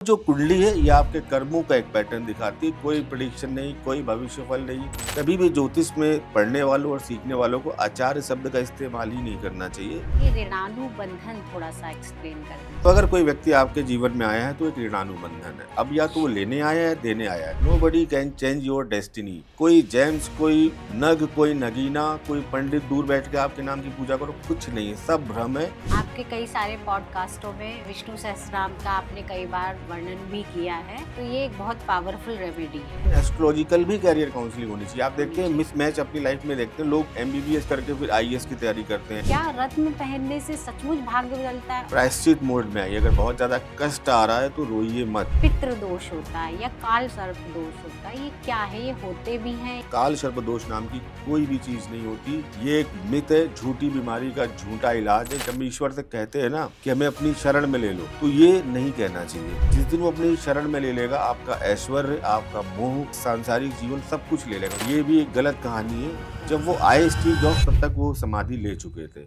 जो कुंडली है ये आपके कर्मों का एक पैटर्न दिखाती है। कोई प्रेडिक्शन नहीं, कोई भविष्यफल नहीं। कभी भी ज्योतिष में पढ़ने वालों और सीखने वालों को आचार्य शब्द का इस्तेमाल ही नहीं करना चाहिए। ये ऋणानुबंधन थोड़ा-सा एक्सप्लेन कर तो दीजिए। अगर कोई व्यक्ति आपके जीवन में आया है तो एक ऋणानुबंधन है। अब या तो वो लेने आया है, देने आया है। Nobody can change your destiny. कोई जेम्स, कोई नग, कोई नगीना, कोई पंडित दूर बैठ के आपके नाम की पूजा करो, कुछ नहीं है, सब भ्रम है। आपके कई सारे पॉडकास्टों में विष्णु सहस्त्रनाम का आपने कई बार वर्णन भी किया है, तो ये एक बहुत पावरफुल रेमेडी है। एस्ट्रोलॉजिकल भी कैरियर काउंसलिंग होनी चाहिए। आप देखते हैं मिसमैच अपनी लाइफ में देखते हैं, लोग एमबीबीएस करके फिर आईएएस की तैयारी करते हैं। क्या रत्न पहनने से सचमुच भाग्य बदलता है? प्रायश्चित मोड में आइए। अगर बहुत ज्यादा कष्ट आ रहा है तो रोइए मत। पितृ दोष होता है या काल सर्प दोष होता है, ये क्या है? ये होते भी हैं? काल सर्प दोष नाम की कोई भी चीज नहीं होती। ये एक मिथ है, झूठी बीमारी का झूठा इलाज है। जब ईश्वर से कहते हैं ना कि हमें अपनी शरण में ले लो, तो ये नहीं कहना चाहिए। जिस दिन वो अपनी शरण में ले लेगा, आपका ऐश्वर्य, आपका मोह, सांसारिक जीवन सब कुछ ले लेगा। ये भी एक गलत कहानी है। जब वो आए स्टीव जॉब्स, तब तक वो समाधि ले चुके थे।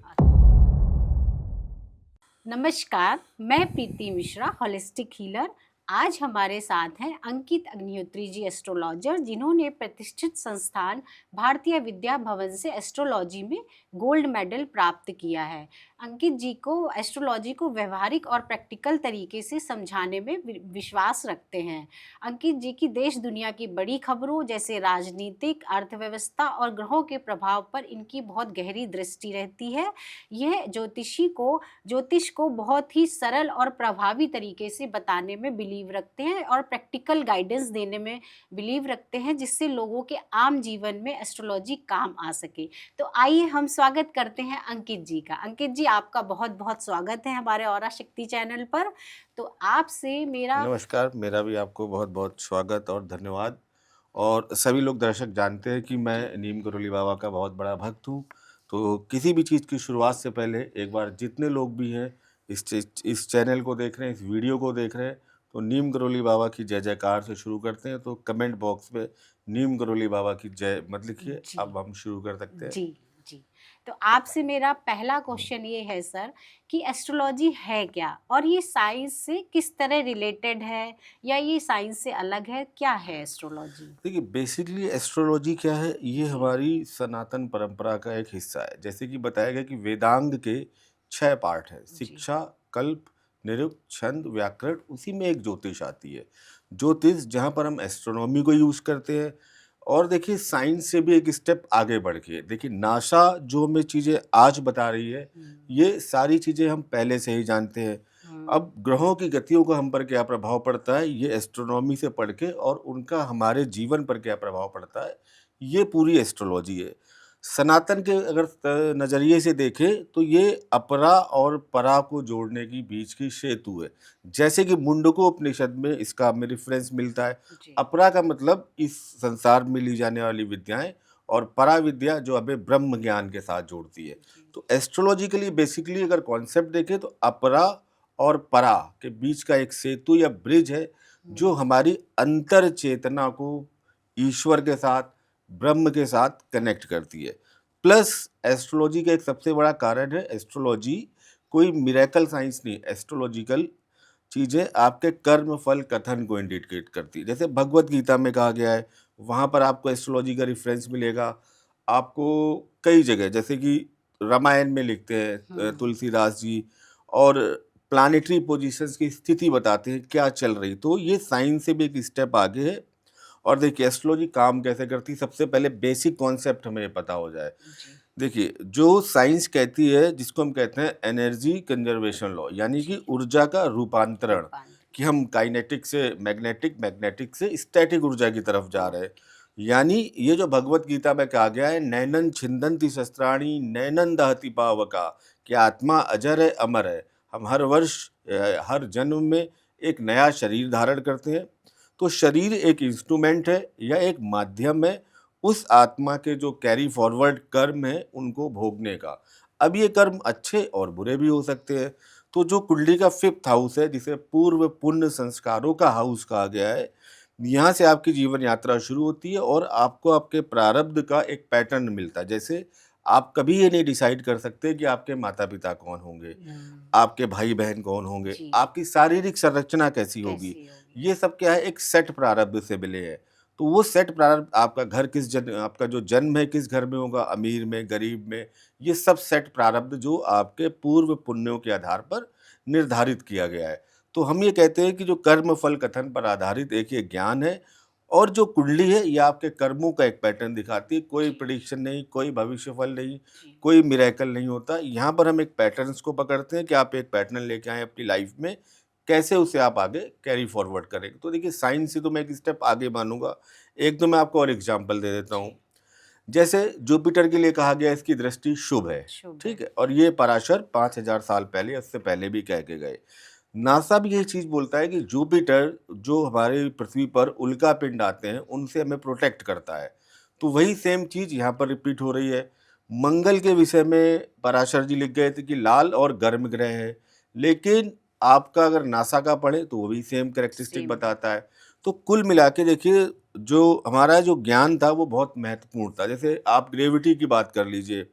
नमस्कार, मैं प्रीति मिश्रा, होलिस्टिक हीलर। आज हमारे साथ हैं अंकित अग्निहोत्री जी, एस्ट्रोलॉजर, जिन्होंने प्रतिष्ठित संस्थान भारतीय विद्या भवन से एस्ट्रोलॉजी में गोल्ड मेडल प्राप्त किया है। अंकित जी को एस्ट्रोलॉजी को व्यवहारिक और प्रैक्टिकल तरीके से समझाने में विश्वास रखते हैं। अंकित जी की देश दुनिया की बड़ी खबरों जैसे राजनीतिक, अर्थव्यवस्था और ग्रहों के प्रभाव पर इनकी बहुत गहरी दृष्टि रहती है। यह ज्योतिष को बहुत ही सरल और प्रभावी तरीके से बताने में बिलीव रखते हैं और प्रैक्टिकल गाइडेंस देने में बिलीव रखते हैं, जिससे लोगों के आम जीवन में एस्ट्रोलॉजी काम आ सके। तो आइए हम स्वागत करते हैं अंकित जी का। अंकित जी, आपका बहुत बहुत स्वागत है हमारे औरा शक्ति चैनल पर। तो आपसे मेरा नमस्कार, मेरा भी आपको बहुत बहुत स्वागत और धन्यवाद। और सभी लोग दर्शक जानते हैं कि मैं नीम करोली बाबा का बहुत बड़ा भक्त हूँ। तो किसी भी चीज़ की शुरुआत से पहले एक बार जितने लोग भी हैं इस चैनल को देख रहे हैं, इस वीडियो को देख रहे हैं, तो नीम करोली बाबा की जय जयकार से शुरू करते हैं। तो कमेंट बॉक्स में नीम करोली बाबा की जय मत लिखिए। जी अब हम शुरू कर सकते हैं। जी जी। तो आपसे मेरा पहला क्वेश्चन ये है सर, कि एस्ट्रोलॉजी है क्या और ये साइंस से किस तरह रिलेटेड है, या ये साइंस से अलग है? क्या है एस्ट्रोलॉजी? देखिए, बेसिकली एस्ट्रोलॉजी क्या है, ये जी हमारी सनातन परंपरा का एक हिस्सा है। जैसे कि बताया गया कि वेदांग के 6 पार्ट हैं: जी शिक्षा, कल्प, निरुक्त, छंद, व्याकरण। उसी में एक ज्योतिष आती है। ज्योतिष जहाँ पर हम एस्ट्रोनॉमी को यूज करते हैं। और देखिए, साइंस से भी एक स्टेप आगे बढ़ के देखिए, नासा जो हमें चीज़ें आज बता रही है, ये सारी चीज़ें हम पहले से ही जानते हैं। हम्म, अब ग्रहों की गतियों का हम पर क्या प्रभाव पड़ता है, ये एस्ट्रोनॉमी से पढ़ के, और उनका हमारे जीवन पर क्या प्रभाव पड़ता है, ये पूरी एस्ट्रोलॉजी है। सनातन के अगर नज़रिए से देखें तो ये अपरा और परा को जोड़ने की बीच की सेतु है। जैसे कि मुंडको उपनिषद में इसका हमें रेफरेंस मिलता है। जी अपरा का मतलब इस संसार में ली जाने वाली विद्याएं, और परा विद्या जो हमें ब्रह्म ज्ञान के साथ जोड़ती है। जी तो एस्ट्रोलॉजिकली बेसिकली अगर कॉन्सेप्ट देखें तो अपरा और परा के बीच का एक सेतु या ब्रिज है, जो हमारी अंतर चेतना को ईश्वर के साथ, ब्रह्म के साथ कनेक्ट करती है। प्लस एस्ट्रोलॉजी का एक सबसे बड़ा कारण है, एस्ट्रोलॉजी कोई मिरेकल साइंस नहीं, एस्ट्रोलॉजिकल चीज़ें आपके कर्म फल कथन को इंडिकेट करती है। जैसे भगवत गीता में कहा गया है, वहाँ पर आपको एस्ट्रोलॉजी का रेफरेंस मिलेगा। आपको कई जगह, जैसे कि रामायण में लिखते हैं तुलसीदास जी, और प्लानिटरी पोजीशंस की स्थिति बताते हैं क्या चल रही। तो ये साइंस से भी एक स्टेप आगे है। और देखिए, एस्ट्रोलॉजी काम कैसे करती है, सबसे पहले बेसिक कॉन्सेप्ट हमें पता हो जाए। जी देखिए, जो साइंस कहती है, जिसको हम कहते हैं एनर्जी कंजर्वेशन लॉ, यानी कि जी ऊर्जा का रूपांतरण, रूपांतर। कि हम काइनेटिक से मैग्नेटिक, मैग्नेटिक से स्टैटिक ऊर्जा की तरफ जा रहे हैं। यानी ये जो भगवत गीता में कहा गया है, नैनन छिंदंती शस्त्राणी नैनन दहति पावका, कि आत्मा अजर है, अमर है। हम हर वर्ष हर जन्म में एक नया शरीर धारण करते हैं। तो शरीर एक इंस्ट्रूमेंट है या एक माध्यम है उस आत्मा के जो कैरी फॉरवर्ड कर्म है उनको भोगने का। अब ये कर्म अच्छे और बुरे भी हो सकते हैं। तो जो कुंडली का 5th हाउस है, जिसे पूर्व पुण्य संस्कारों का हाउस कहा गया है, यहाँ से आपकी जीवन यात्रा शुरू होती है और आपको आपके प्रारब्ध का एक पैटर्न मिलता है। जैसे आप कभी ये नहीं डिसाइड कर सकते कि आपके माता पिता कौन होंगे, आपके भाई बहन कौन होंगे, जी। आपकी शारीरिक संरचना कैसी होगी। कैसी होगी? ये सब क्या है, एक सेट प्रारब्ध से मिले हैं। तो वो सेट प्रारब्ध, आपका घर आपका जो जन्म है किस घर में होगा, अमीर में, गरीब में, ये सब सेट प्रारब्ध जो आपके पूर्व पुण्यों के आधार पर निर्धारित किया गया है। तो हम ये कहते हैं कि जो कर्म फल कथन पर आधारित एक ये ज्ञान है, और जो कुंडली है ये आपके कर्मों का एक पैटर्न दिखाती है। कोई जी। प्रेडिक्शन नहीं, कोई भविष्यफल नहीं, जी। कोई मिरेकल नहीं होता। यहाँ पर हम एक पैटर्न्स को पकड़ते हैं कि आप एक पैटर्न लेके आए अपनी लाइफ में, कैसे उसे आप आगे कैरी फॉरवर्ड करेंगे। तो देखिए, साइंस से तो मैं एक स्टेप आगे मानूंगा। एक तो मैं आपको और एग्जांपल दे देता हूँ। जैसे जुपिटर के लिए कहा गया इसकी दृष्टि शुभ है, शुभ ठीक है। है, और ये पराशर 5000 साल पहले, उससे पहले भी कह के गए। नासा भी यही चीज बोलता है कि जुपिटर जो हमारे पृथ्वी पर उल्का पिंड आते हैं उनसे हमें प्रोटेक्ट करता है। तो वही सेम चीज यहाँ पर रिपीट हो रही है। मंगल के विषय में पराशर जी लिख गए थे कि लाल और गर्म ग्रह है, लेकिन आपका अगर नासा का पढ़े तो वो भी सेम कैरेक्टरिस्टिक सेम बताता है। तो कुल मिला के देखिए, जो हमारा जो ज्ञान था वो बहुत महत्वपूर्ण था। जैसे आप ग्रेविटी की बात कर लीजिए,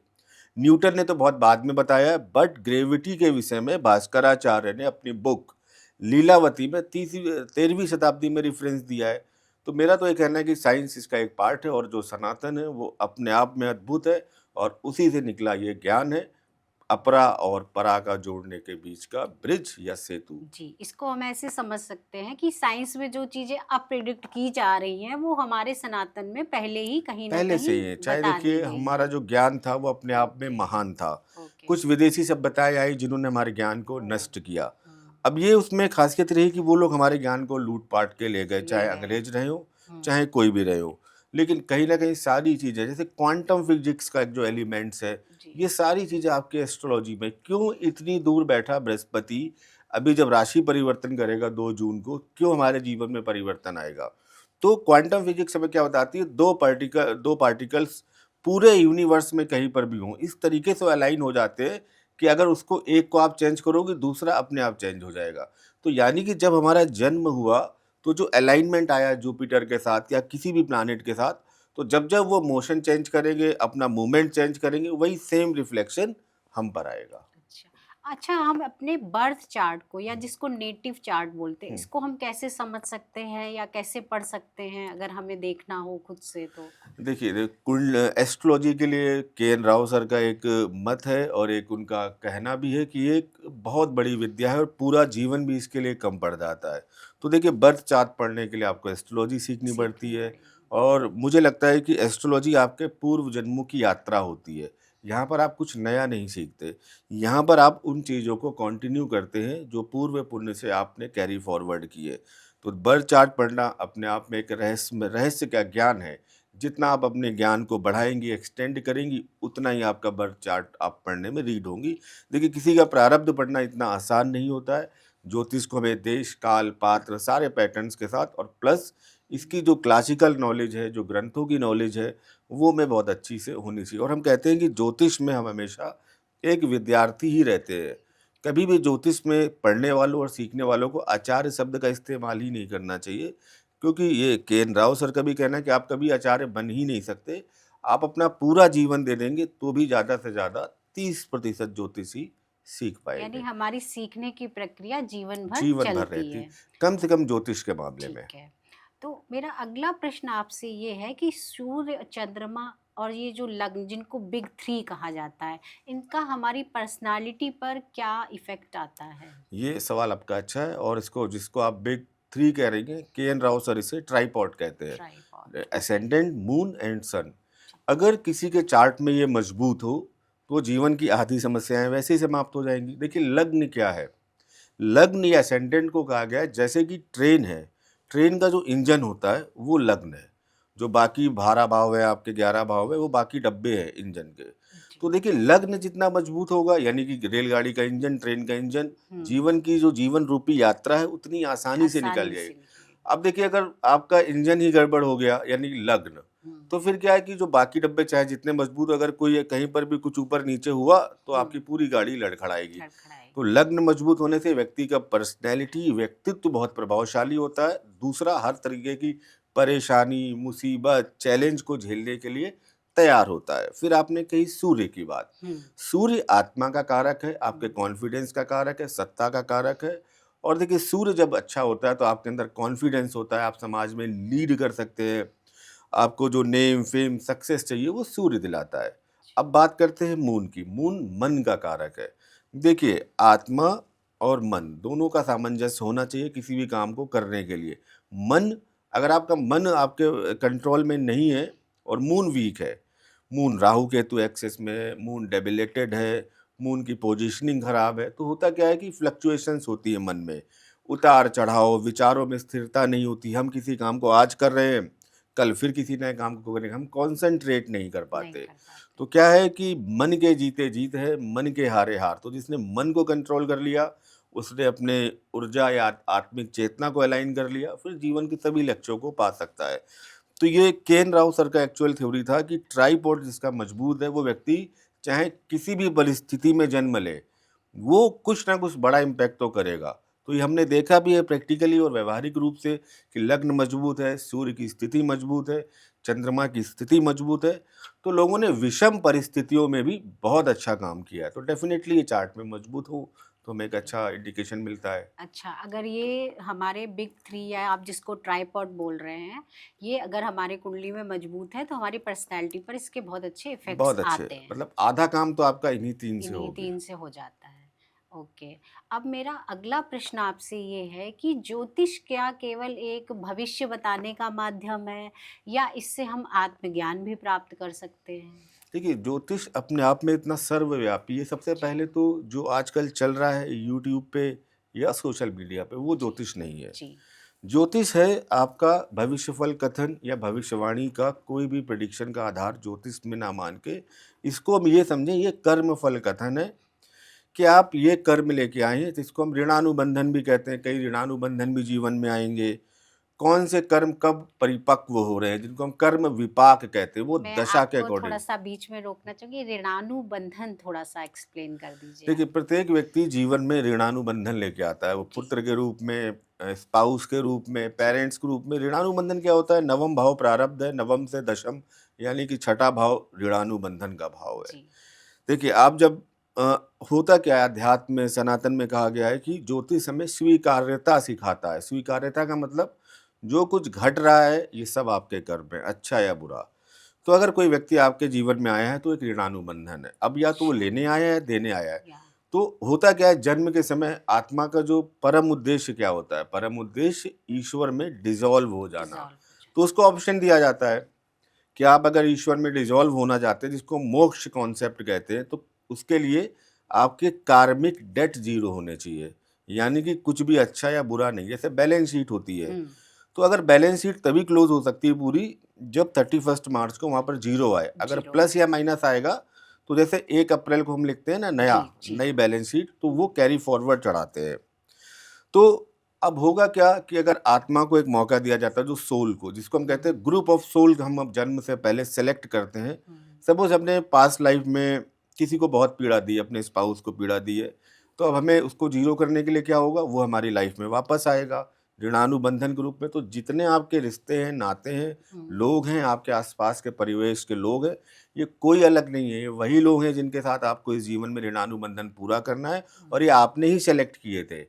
न्यूटन ने तो बहुत बाद में बताया, बट ग्रेविटी के विषय में भास्कराचार्य ने अपनी बुक लीलावती में 13वीं शताब्दी में रेफरेंस दिया है। तो मेरा तो ये कहना है कि साइंस इसका एक पार्ट है, और जो सनातन है वो अपने आप में अद्भुत है, और उसी से निकला ये ज्ञान है, अपरा और परा का जोड़ने के बीच का ब्रिज या सेतु। जी, इसको हम ऐसे समझ सकते हैं कि साइंस में जो चीजें अब प्रिडिक्ट की जा रही हैं वो हमारे सनातन में पहले ही कहीं ना पहले से कहीं ही है। चाहे बता दी देखिए, गई हमारा हैं। जो ज्ञान था वो अपने आप में ओके। महान था। ओके। कुछ विदेशी सभ्यताएं आई जिन्होंने हमारे ज्ञान को ओ, नष्ट किया। हाँ, अब ये उसमें खासियत रही कि वो लोग हमारे ज्ञान को लूट पाट के ले गए, ले चाहे गए। अंग्रेज रहे हो, हम्म। चाहे कोई भी रहे हो। लेकिन कहीं ना कहीं सारी चीजें, जैसे क्वांटम फिजिक्स का एक जो एलिमेंट्स है, जी। ये सारी चीजें आपके एस्ट्रोलॉजी में, क्यों इतनी दूर बैठा बृहस्पति अभी जब राशि परिवर्तन करेगा 2 जून को, क्यों हमारे जीवन में परिवर्तन आएगा। तो क्वांटम फिजिक्स हमें क्या बताती है, दो पार्टिकल्स पूरे यूनिवर्स में कहीं पर भी हों, इस तरीके से अलाइन हो जाते हैं कि अगर उसको एक को आप चेंज करोगे दूसरा अपने आप चेंज हो जाएगा। तो यानी कि जब हमारा जन्म हुआ तो जो अलाइनमेंट आया जुपिटर के साथ या किसी भी प्लैनेट के साथ, तो जब जब वो मोशन चेंज करेंगे, अपना मूवमेंट चेंज करेंगे, वही सेम रिफ्लेक्शन हम पर आएगा। अच्छा। अच्छा, हम अपने बर्थ चार्ट को या जिसको नेटिव चार्ट बोलते हैं हम्म। इसको हम कैसे समझ सकते हैं या कैसे पढ़ सकते हैं अगर हमें देखना हो खुद से तो? देखिए, कुंडल एस्ट्रोलॉजी के लिए के.एन. राव सर का एक मत है, और एक उनका कहना भी है कि ये एक बहुत बड़ी विद्या है और पूरा जीवन भी इसके लिए कम पड़ जाता है। तो देखिए, बर्थ चार्ट पढ़ने के लिए आपको एस्ट्रोलॉजी सीखनी पड़ती सीखनी है, पड़ेगी। और मुझे लगता है कि एस्ट्रोलॉजी आपके पूर्व जन्मों की यात्रा होती है। यहाँ पर आप कुछ नया नहीं सीखते, यहाँ पर आप उन चीज़ों को कंटिन्यू करते हैं जो पूर्व पुण्य से आपने कैरी फॉरवर्ड किए। तो बर्थ चार्ट पढ़ना अपने आप में एक रहस्य का ज्ञान है। जितना आप अपने ज्ञान को बढ़ाएंगी, एक्सटेंड करेंगी, उतना ही आपका बर्थ चार्ट आप पढ़ने में रीड होंगी। देखिए, किसी का प्रारब्ध पढ़ना इतना आसान नहीं होता है। ज्योतिष को हमें देश काल पात्र सारे पैटर्न्स के साथ, और प्लस इसकी जो क्लासिकल नॉलेज है, जो ग्रंथों की नॉलेज है, वो में बहुत अच्छी से होनी चाहिए। और हम कहते हैं कि ज्योतिष में हम हमेशा एक विद्यार्थी ही रहते हैं। कभी भी ज्योतिष में पढ़ने वालों और सीखने वालों को आचार्य शब्द का इस्तेमाल ही नहीं करना चाहिए, क्योंकि ये के.एन. राव सर का भी कहना है कि आप कभी आचार्य बन ही नहीं सकते। आप अपना पूरा जीवन दे देंगे तो भी ज़्यादा से ज़्यादा 30% ज्योतिष ही सीख यानी पाएंगे। हमारी सीखने की प्रक्रिया जीवन भर जीवन भर चलती रहती, है। कम से कम ज्योतिष के मामले में। ठीक है। तो मेरा अगला प्रश्न आपसे ये है कि सूर्य, चंद्रमा और ये जो लग्न जिनको बिग थ्री कहा जाता है, इनका हमारी पर्सनालिटी पर क्या इफेक्ट आता है? ये सवाल आपका अच्छा है, और इसको जिसको आप बिग 3 कह रही हैं, के.एन. राव सर इसे ट्राइपॉड कहते हैं, ट्राइपॉड। असेंडेंट, मून एंड सन। अगर किसी के चार्ट में ये मजबूत हो तो जीवन की आधी समस्याएं वैसे ही समाप्त हो जाएंगी। देखिए, लग्न क्या है, लग्न या असेंडेंट को कहा गया है जैसे कि ट्रेन है, ट्रेन का जो इंजन होता है वो लग्न है, जो बाकी 12 भाव है, आपके 11 भाव है, वो बाकी डब्बे हैं इंजन के। जी। तो देखिए, लग्न जितना मजबूत होगा, यानी कि रेलगाड़ी का इंजन, ट्रेन का इंजन, जीवन की जो जीवन रूपी यात्रा है उतनी आसानी से निकल आसानी से जाएगी। निकलेगी। अब देखिए, अगर आपका इंजन ही गड़बड़ हो गया, यानी कि लग्न, तो फिर क्या है कि जो बाकी डब्बे चाहे जितने मजबूत, अगर कोई कहीं पर भी कुछ ऊपर नीचे हुआ तो आपकी पूरी गाड़ी लड़खड़ाएगी। लड़खड़ाएगी। तो लग्न मजबूत होने से व्यक्ति का पर्सनैलिटी, व्यक्तित्व बहुत प्रभावशाली होता है। दूसरा, हर तरीके की परेशानी, मुसीबत, चैलेंज को झेलने के लिए तैयार होता है। फिर आपने कही सूर्य की बात। हम्म, सूर्य आत्मा का कारक है, आपके कॉन्फिडेंस का कारक है, सत्ता का कारक है। और देखिए सूर्य जब अच्छा होता है तो आपके अंदर कॉन्फिडेंस होता है, आप समाज में लीड कर सकते हैं। आपको जो नेम फेम सक्सेस चाहिए वो सूर्य दिलाता है। अब बात करते हैं मून की। मून मन का कारक है। देखिए आत्मा और मन दोनों का सामंजस्य होना चाहिए किसी भी काम को करने के लिए। मन, अगर आपका मन आपके कंट्रोल में नहीं है और मून वीक है, मून राहु केतु एक्सिस में, मून डेबिलेटेड है, मून की पोजीशनिंग खराब है, तो होता क्या है कि फ्लक्चुएशंस होती है मन में, उतार चढ़ाव, विचारों में स्थिरता नहीं होती। हम किसी काम को आज कर रहे हैं, कल फिर किसी नए काम को करेंगे, हम कॉन्सेंट्रेट नहीं कर नहीं पाते। कर पाते। तो क्या है कि मन के जीते जीत है, मन के हारे हार। तो जिसने मन को कंट्रोल कर लिया, उसने अपने ऊर्जा या आत्मिक चेतना को अलाइन कर लिया, फिर जीवन के सभी लक्ष्यों को पा सकता है। तो ये केन राव सर का एक्चुअल थ्योरी था कि ट्राइपॉड जिसका मजबूत है वो व्यक्ति चाहे किसी भी परिस्थिति में जन्म ले, वो कुछ ना कुछ बड़ा इम्पैक्ट तो करेगा। तो ये हमने देखा भी है प्रैक्टिकली और व्यवहारिक रूप से कि लग्न मजबूत है, सूर्य की स्थिति मजबूत है, चंद्रमा की स्थिति मजबूत है, तो लोगों ने विषम परिस्थितियों में भी बहुत अच्छा काम किया है। तो डेफिनेटली ये चार्ट में मजबूत हो तो हमें एक अच्छा इंडिकेशन मिलता है। अच्छा, अगर ये हमारे बिग 3 या आप जिसको ट्राइपॉड बोल रहे हैं, ये अगर हमारी कुंडली में मजबूत है तो हमारी पर्सनैलिटी पर इसके बहुत अच्छे इफ़ेक्ट्स बहुत अच्छे, आते हैं। मतलब आधा काम तो आपका इन्हीं 3 से इन्हीं हो गया। 3 से हो जाता है। ओके, अब मेरा अगला प्रश्न आपसे ये है कि ज्योतिष क्या केवल एक भविष्य बताने का माध्यम है या इससे हम आत्मज्ञान भी प्राप्त कर सकते हैं? देखिए ज्योतिष अपने आप में इतना सर्वव्यापी है। सबसे जी, पहले तो जो आजकल चल रहा है यूट्यूब पे या सोशल मीडिया पे, वो जी, ज्योतिष नहीं है। जी। ज्योतिष है आपका भविष्यफल कथन या भविष्यवाणी का कोई भी प्रेडिक्शन का आधार ज्योतिष में ना मान के इसको हम ये समझें, ये कर्म फल कथन है कि आप ये कर्म लेके आए हैं, जिसको हम ऋणानुबंधन भी कहते हैं। कई ऋणानुबंधन भी जीवन में आएंगे। कौन से कर्म कब परिपक्व हो रहे हैं, जिनको हम कर्म विपाक कहते हैं, वो मैं दशा के आपको अकॉर्डिंग। थोड़ा-सा बीच में रोकना चाहूँगी, ऋणानुबंधन थोड़ा-सा एक्सप्लेन कर दीजिए देखिए आप। प्रत्येक व्यक्ति जीवन में ऋणानुबंधन लेके आता है। वो जी, पुत्र के रूप में, स्पाउस के रूप में, जी, पेरेंट्स के रूप में। ऋणानुबंधन क्या होता है? नवम भाव प्रारब्ध है, नवम से दशम यानी कि छठा भाव ऋणानुबंधन का भाव है। जी। देखिए आप जब अ, होता क्या है, अध्यात्म में सनातन में कहा गया है कि ज्योतिष हमें स्वीकार्यता सिखाता है। स्वीकार्यता का मतलब जो कुछ घट रहा है ये सब आपके कर्म है, अच्छा या बुरा। तो अगर कोई व्यक्ति आपके जीवन में आया है तो एक ऋणानुबंधन है। अब या तो वो अच्छा, लेने आया है, देने आया है। या तो होता क्या है, जन्म के समय आत्मा का जो परम उद्देश्य क्या होता है? परम उद्देश्य ईश्वर में डिसॉल्व हो जाना। डिज़ॉल्व हो तो जाए। उसको ऑप्शन दिया जाता है कि आप अगर ईश्वर में डिसॉल्व होना चाहते हैं, जिसको मोक्ष कॉन्सेप्ट कहते हैं, तो उसके लिए आपके कार्मिक डेट जीरो होने चाहिए। यानी कि कुछ भी अच्छा या बुरा नहीं। जैसे बैलेंस शीट होती है, हुँ, तो अगर बैलेंस शीट तभी क्लोज हो सकती है पूरी जब 31 मार्च को वहाँ पर जीरो आए। अगर 0 प्लस या माइनस आएगा तो जैसे 1 अप्रैल को हम लिखते हैं ना नया, जी, जी। नई बैलेंस शीट, तो वो हुँ, कैरी फॉरवर्ड चढ़ाते हैं। तो अब होगा क्या कि अगर आत्मा को एक मौका दिया जाता है, जो सोल को, जिसको हम कहते हुँ, हैं ग्रुप ऑफ सोल, हम अब जन्म से पहले सेलेक्ट करते हैं। हुँ, सपोज हमने पास्ट लाइफ में किसी को बहुत पीड़ा दी, अपने स्पाउस को पीड़ा दी है, तो अब हमें उसको जीरो करने के लिए क्या होगा, वो हमारी लाइफ में वापस आएगा ऋणानुबंधन के रूप में। तो जितने आपके रिश्ते हैं, नाते हैं, हुँ, लोग हैं, आपके आसपास के परिवेश के लोग हैं, ये कोई अलग नहीं है। ये वही लोग हैं जिनके साथ आपको इस जीवन में ऋणानुबंधन पूरा करना है। हुँ। और ये आपने ही सेलेक्ट किए थे,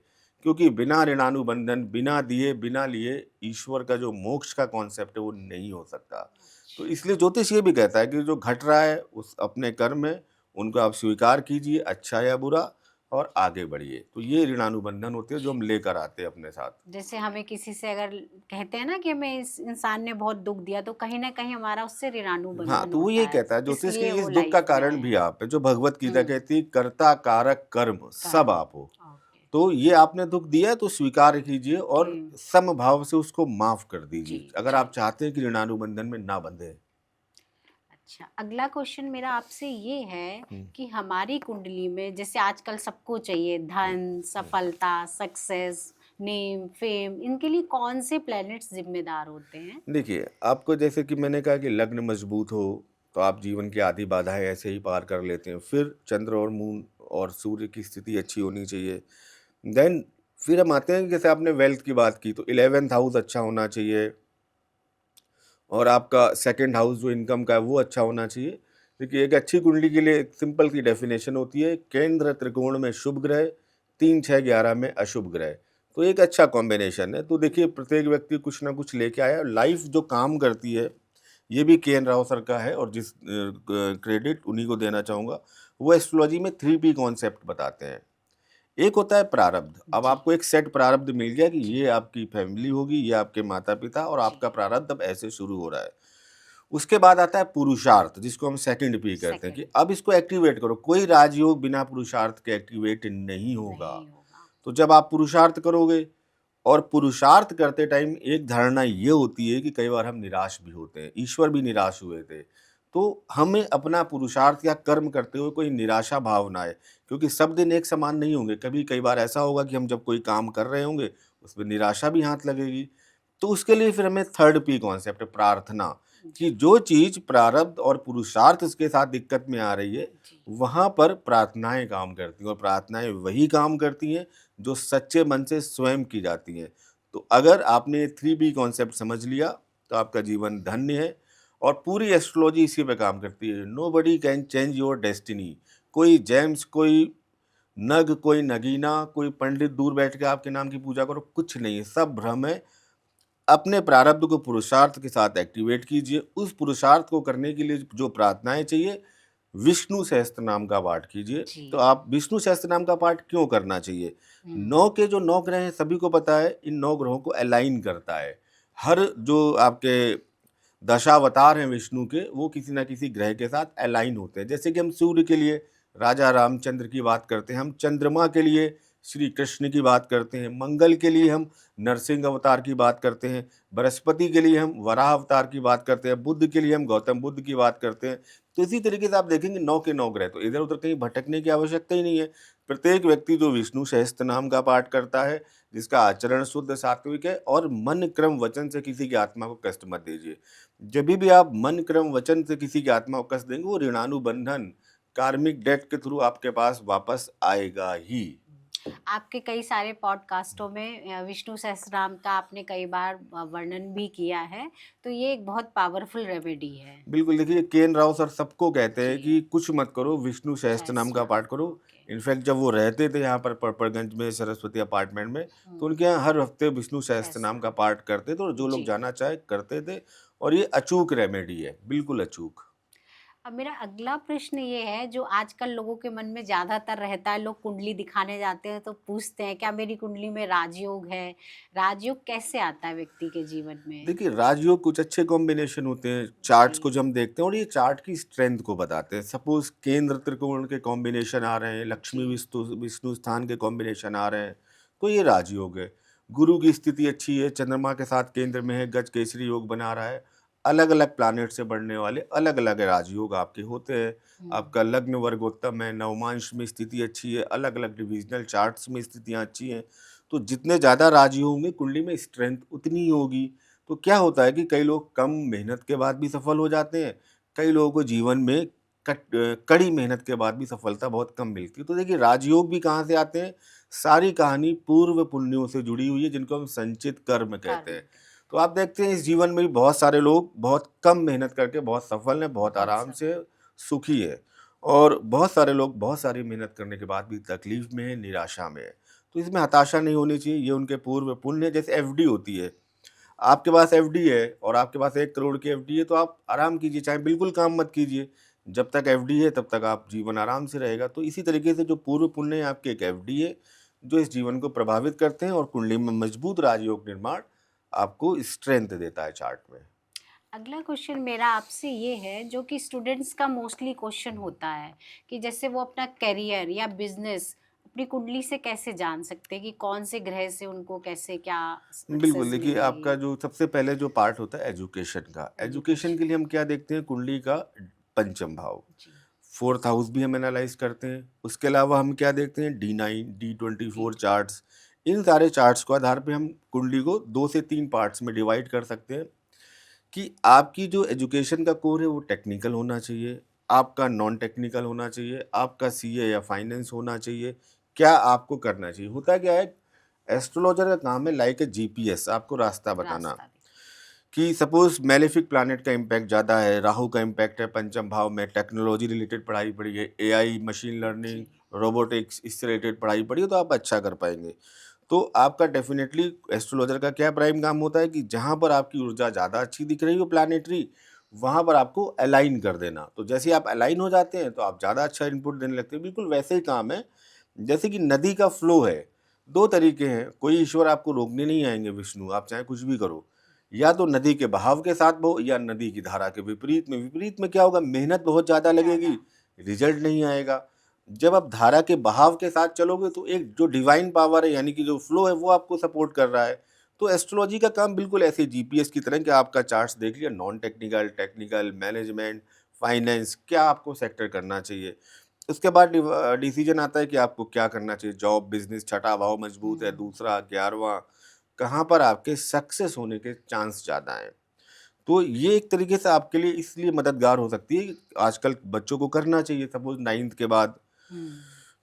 क्योंकि बिना ऋणानुबंधन, बिना दिए, बिना लिए ईश्वर का जो मोक्ष का कॉन्सेप्ट है वो नहीं हो सकता। तो अच्छा, इसलिए ज्योतिष ये भी कहता है कि जो घट रहा है उस अपने कर्म है, उनको आप स्वीकार कीजिए, अच्छा या बुरा, और आगे बढ़िए। तो ये ऋणानुबंधन होते हैं जो हम लेकर आते हैं अपने साथ। जैसे हमें किसी से अगर कहते हैं ना कि हमें इस इंसान ने बहुत दुःख दिया, तो कहीं न कहीं हमारा उससे हाँ, ऋणानुबंधन तो वो होता यही है, कहता है ज्योतिष की, इसलिए इस वो दुख का लाइफ में कारण आए भी हैं। आप है। जो भगवत गीता हुँ, कहती है कर्ता कारक कर्म सब कर्म, आप हो। ओके, तो ये आपने दुख दिया है तो स्वीकार कीजिए कि और समभाव से उसको माफ कर जी, दीजिए, अगर जी। आप चाहते हैं कि ऋणानुबंधन में ना बंधे। अच्छा, अगला क्वेश्चन मेरा आपसे ये है हम्म, कि हमारी कुंडली में जैसे आजकल सबको चाहिए हम्म, धन, हम्म। सफलता, सक्सेस, नेम, फेम, इनके लिए कौन से प्लैनेट्स ज़िम्मेदार होते हैं? देखिए आपको जैसे कि मैंने कहा कि लग्न मजबूत हो तो आप जीवन की आधी बाधाएं ऐसे ही पार कर लेते हैं। फिर चंद्र और मून और सूर्य की स्थिति अच्छी होनी चाहिए। देन फिर हम आते हैं, जैसे आपने वेल्थ की बात की, तो 11th हाउस अच्छा होना चाहिए। और आपका सेकंड हाउस जो इनकम का है वो अच्छा होना चाहिए। देखिए, एक अच्छी कुंडली के लिए एक सिंपल सी डेफिनेशन होती है, केंद्र त्रिकोण में शुभ ग्रह, 3, 6, 11 में अशुभ ग्रह। तो एक अच्छा कॉम्बिनेशन है। तो देखिए, प्रत्येक व्यक्ति कुछ ना कुछ लेके आया। लाइफ जो काम करती है, ये भी के एन राव सर का है, और जिस क्रेडिट उन्हीं को देना चाहूँगा, वो एस्ट्रोलॉजी में 3P कॉन्सेप्ट बताते हैं। एक होता है प्रारब्ध। अब जी। आपको एक सेट प्रारब्ध मिल गया कि ये आपकी फैमिली होगी, ये आपके माता-पिता, और जी। आपका प्रारब्ध अब ऐसे शुरू हो रहा है। उसके बाद आता है पुरुषार्थ, जिसको हम सेकंड पी कहते हैं, कि सेकंड अब इसको एक्टिवेट करो। कोई राजयोग बिना पुरुषार्थ के एक्टिवेट नहीं होगा। नहीं होगा। तो जब आप पुरुषार्थ करोगे, और पुरुषार्थ करते टाइम एक धारणा ये होती है कि कई बार हम निराश भी होते हैं। ईश्वर भी निराश हुए थे। तो हमें अपना पुरुषार्थ या कर्म करते हुए कोई निराशा भाव ना आए, क्योंकि सब दिन एक समान नहीं होंगे। कभी कई बार ऐसा होगा कि हम जब कोई काम कर रहे होंगे, उसमें निराशा भी हाथ लगेगी। तो उसके लिए फिर हमें 3P कॉन्सेप्ट, प्रार्थना, कि जी। जो चीज प्रारब्ध और पुरुषार्थ के साथ दिक्कत में आ रही है, जी। वहां पर प्रार्थनाएं काम करती हैं। और प्रार्थनाएं वही काम करती हैं जो सच्चे मन से स्वयं की जाती हैं। तो अगर आपने 3B कॉन्सेप्ट समझ लिया, तो आपका जीवन धन्य है। और पूरी एस्ट्रोलॉजी इसी पे काम करती है। Nobody can change your destiny. कोई जेम्स, कोई नग, कोई नगीना, कोई पंडित दूर बैठ के आपके नाम की पूजा करो, कुछ नहीं है, सब भ्रम है। अपने प्रारब्ध को पुरुषार्थ के साथ एक्टिवेट कीजिए। उस पुरुषार्थ को करने के लिए जो प्रार्थनाएं चाहिए, विष्णु सहस्त्र नाम का पाठ कीजिए। जी। तो आप विष्णु सहस्त्र नाम का पाठ क्यों करना चाहिए? 9 के जो 9 ग्रह हैं, सभी को पता है, इन 9 ग्रहों को अलाइन करता है। हर जो आपके दशावतार हैं विष्णु के, वो किसी ना किसी ग्रह के साथ अलाइन होते हैं। जैसे कि हम सूर्य के लिए राजा रामचंद्र की बात करते हैं, हम चंद्रमा के लिए श्री कृष्ण की बात करते हैं, मंगल के लिए हम नरसिंह अवतार की बात करते हैं, बृहस्पति के लिए हम वराह अवतार की बात करते हैं, बुध के लिए हम गौतम बुद्ध की बात करते हैं। तो इसी तरीके से आप देखेंगे 9 के 9 ग्रह, तो इधर उधर कहीं भटकने की आवश्यकता ही नहीं है। प्रत्येक व्यक्ति जो विष्णु सहस्त्र नाम का पाठ करता है, जिसका आचरण शुद्ध सात्विक है, और मन क्रम वचन से किसी की आत्मा को कष्ट मत दीजिए। जब भी आप मन क्रम वचन से किसी की आत्मा को कष्ट देंगे, वो ऋणानुबंधन कार्मिक डेट के थ्रू आपके पास वापस आएगा ही। आपके कई सारे पॉडकास्टों में विष्णु सहस्त्रनाम का आपने कई बार वर्णन भी किया है, तो ये एक बहुत पावरफुल रेमेडी है। बिल्कुल, देखिए, के एन राव सर सबको कहते हैं जी। कि कुछ मत करो, विष्णु सहस्त्र नाम का सहस्त्रनाम। पाठ करो। ओके। इनफैक्ट जब वो रहते थे यहाँ पर परपरगंज में सरस्वती अपार्टमेंट में, तो हम्म। उनके यहाँ हर हफ्ते विष्णु सहस्त्र नाम का सहस्त्रनाम। पाठ करते थे, और जो लोग जी। जाना चाहे करते थे। और ये अचूक रेमेडी है, बिल्कुल अचूक। अब मेरा अगला प्रश्न ये है, जो आजकल लोगों के मन में ज़्यादातर रहता है, लोग कुंडली दिखाने जाते हैं तो पूछते हैं क्या मेरी कुंडली में राजयोग है? राजयोग कैसे आता है व्यक्ति के जीवन में? देखिए, राजयोग कुछ अच्छे कॉम्बिनेशन होते हैं, जी। चार्ट्स को जो हम देखते हैं, और ये चार्ट की स्ट्रेंथ को बताते हैं। सपोज केंद्र त्रिकोण के कॉम्बिनेशन आ रहे हैं, लक्ष्मी जी। विष्णु विष्णु स्थान के कॉम्बिनेशन आ रहे हैं, तो ये राजयोग है। गुरु की स्थिति अच्छी है, चंद्रमा के साथ केंद्र में है, गज केसरी योग बना रहा है। अलग अलग प्लैनेट से बढ़ने वाले अलग अलग राजयोग आपके होते हैं। हम्म। आपका लग्न वर्ग उत्तम है, नवमांश में स्थिति अच्छी है, अलग अलग डिविजनल चार्ट्स में स्थितियाँ अच्छी हैं। तो जितने ज़्यादा राजयोग होंगे, कुंडली में स्ट्रेंथ उतनी ही होगी। तो क्या होता है कि कई लोग कम मेहनत के बाद भी सफल हो जाते हैं, कई लोगों को जीवन में कड़ी मेहनत के बाद भी सफलता बहुत कम मिलती है। तो देखिए, राजयोग भी कहाँ से आते हैं? सारी कहानी पूर्व पुण्यों से जुड़ी हुई है, जिनको हम संचित कर्म कहते कर्म। हैं। तो आप देखते हैं इस जीवन में भी बहुत सारे लोग बहुत कम मेहनत करके बहुत सफल हैं, बहुत बहुत आराम से सफल। सुखी है। और बहुत सारे लोग बहुत सारी मेहनत करने के बाद भी तकलीफ में है, निराशा में है। तो इसमें हताशा नहीं होनी चाहिए, ये उनके पूर्व पुण्य है। जैसे एफडी होती है, आपके पास एफडी है और आपके पास 1 करोड़ की एफडी है, तो आप आराम कीजिए, चाहे बिल्कुल काम मत कीजिए। जब तक एफडी है तब तक आप जीवन आराम से रहेगा। तो इसी तरीके से जो पूर्व पुण्य है आपके, एक एफडी है, जो इस जीवन को प्रभावित करते हैं, और कुंडली में मजबूत राजयोग निर्माण आपको स्ट्रेंथ देता है चार्ट में। अगला क्वेश्चन मेरा आपसे ये है, जो कि स्टूडेंट्स का मोस्टली क्वेश्चन होता है, कि जैसे वो अपना करियर या बिजनेस अपनी कुंडली से कैसे जान सकते हैं कि कौन से ग्रह से उनको कैसे क्या बिल्कुल, सक्सेस देखिए, आपका मिलेगी? जो सबसे पहले जो पार्ट होता है एजुकेशन का, एजुकेशन के एजुकेशन। लिए हम क्या देखते हैं? कुंडली का पंचम भाव, जी। 4th हाउस भी हम एनालाइज करते हैं। उसके अलावा हम क्या देखते हैं? D9, D. D24 charts. इन सारे चार्ट्स को आधार पे हम कुंडली को 2 से 3 पार्ट्स में डिवाइड कर सकते हैं, कि आपकी जो एजुकेशन का कोर है वो टेक्निकल होना चाहिए, आपका नॉन टेक्निकल होना चाहिए, आपका सीए या फाइनेंस होना चाहिए, क्या आपको करना चाहिए। होता क्या है, एस्ट्रोलॉजर का काम है लाइक ए जीपीएस, आपको रास्ता बताना। रास्ता दिखा। कि सपोज मेलेफिक प्लैनेट का इम्पैक्ट ज़्यादा है, राहु का इम्पैक्ट है पंचम भाव में, टेक्नोलॉजी रिलेटेड पढ़ाई पढ़ी है, एआई, मशीन लर्निंग, जी। रोबोटिक्स, इससे रिलेटेड पढ़ाई पढ़ी है, तो आप अच्छा कर पाएंगे। तो आपका डेफिनेटली एस्ट्रोलॉजर का क्या प्राइम काम होता है कि जहाँ पर आपकी ऊर्जा ज़्यादा अच्छी दिख रही हो प्लानिटरी, वहाँ पर आपको अलाइन कर देना। तो जैसे ही आप अलाइन हो जाते हैं तो आप ज़्यादा अच्छा इनपुट देने लगते हैं। बिल्कुल वैसे ही काम है जैसे कि नदी का फ्लो है। दो तरीके हैं, कोई ईश्वर आपको रोकने नहीं आएंगे विष्णु, आप चाहे कुछ भी करो। या तो नदी के बहाव के साथ बहो या नदी की धारा के विपरीत में। विपरीत में क्या होगा, मेहनत बहुत ज़्यादा लगेगी, रिजल्ट नहीं आएगा। जब आप धारा के बहाव के साथ चलोगे तो एक जो डिवाइन पावर है यानी कि जो फ्लो है वो आपको सपोर्ट कर रहा है। तो एस्ट्रोलॉजी का काम बिल्कुल ऐसे जीपीएस की तरह कि आपका चार्ट्स देख लिया, non technical, technical, management, finance, क्या आपको सेक्टर करना चाहिए। उसके बाद डिसीजन आता है कि आपको क्या करना चाहिए, जॉब, बिजनेस, छठा भाव मजबूत है, दूसरा, 11वां, कहाँ पर आपके सक्सेस होने के चांस ज़्यादा हैं। तो ये एक तरीके से आपके लिए इसलिए मददगार हो सकती है कि आजकल बच्चों को करना चाहिए। सपोज 9th के बाद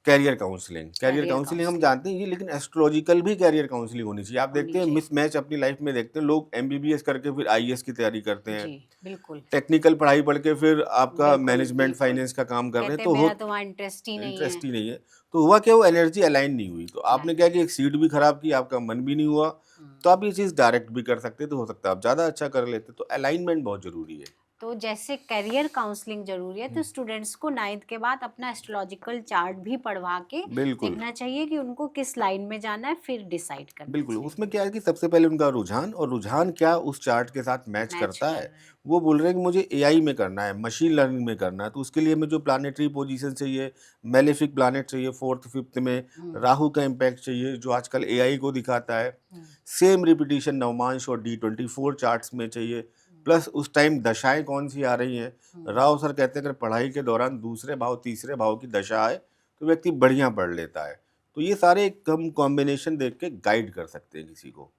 career counselling, career career counselling हम काउंसलिंग जानते हैं ये, लेकिन एस्ट्रोलॉजिकल भी कैरियर काउंसलिंग होनी चाहिए। आप होनी देखते हैं चाहिए। मिसमैच अपनी लाइफ में देखते हैं, लोग एमबीबीएस करके फिर आईएएस की तैयारी करते हैं, जी, बिल्कुल, टेक्निकल पढ़ाई पढ़ के फिर आपका बिल्कुल, मैनेजमेंट बिल्कुल। फाइनेंस का काम कर रहे हैं, कहते हैं तो हो मेरा तो वहाँ इंटरेस्ट ही नहीं है। इंटरेस्ट ही नहीं है। तो हुआ क्या, वो एनर्जी अलाइन नहीं हुई, तो आपने अलाइन क्या कि एक सीट भी खराब की, आपका मन भी नहीं हुआ। तो हुँ। आप ये चीज़ डायरेक्ट भी कर सकते, तो हो सकता है आप ज़्यादा अच्छा कर लेते। तो अलाइनमेंट बहुत ज़रूरी है। तो जैसे करियर काउंसलिंग ज़रूरी है, तो स्टूडेंट्स को 9th के बाद अपना एस्ट्रोलॉजिकल चार्ट भी पढ़वा के बिल्कुल। देखना चाहिए कि उनको किस लाइन में जाना है, फिर डिसाइड करना बिल्कुल, चाहिए। उसमें क्या है कि सबसे पहले उनका रुझान, और रुझान क्या उस चार्ट के साथ मैच मैच करता कर है। रहा है। वो बोल रहे हैं कि मुझे एआई में करना है, मशीन लर्निंग में करना है, तो उसके लिए हमें जो प्लानेटरी पोजीशन चाहिए, मेलेफिक प्लैनेट चाहिए 4th 5th में, हुँ, राहु का इम्पैक्ट चाहिए जो आजकल एआई को दिखाता है। हुँ, सेम रिपीटिशन नवमांश और D24 चार्ट्स में चाहिए। प्लस उस टाइम दशाएँ कौन-सी आ रही हैं। हुँ। राव सर कहते हैं अगर पढ़ाई के दौरान दूसरे भाव, तीसरे भाव की दशा आए, तो व्यक्ति बढ़िया पढ़ लेता है। तो ये सारे एक हम कॉम्बिनेशन देख के गाइड कर सकते हैं किसी को।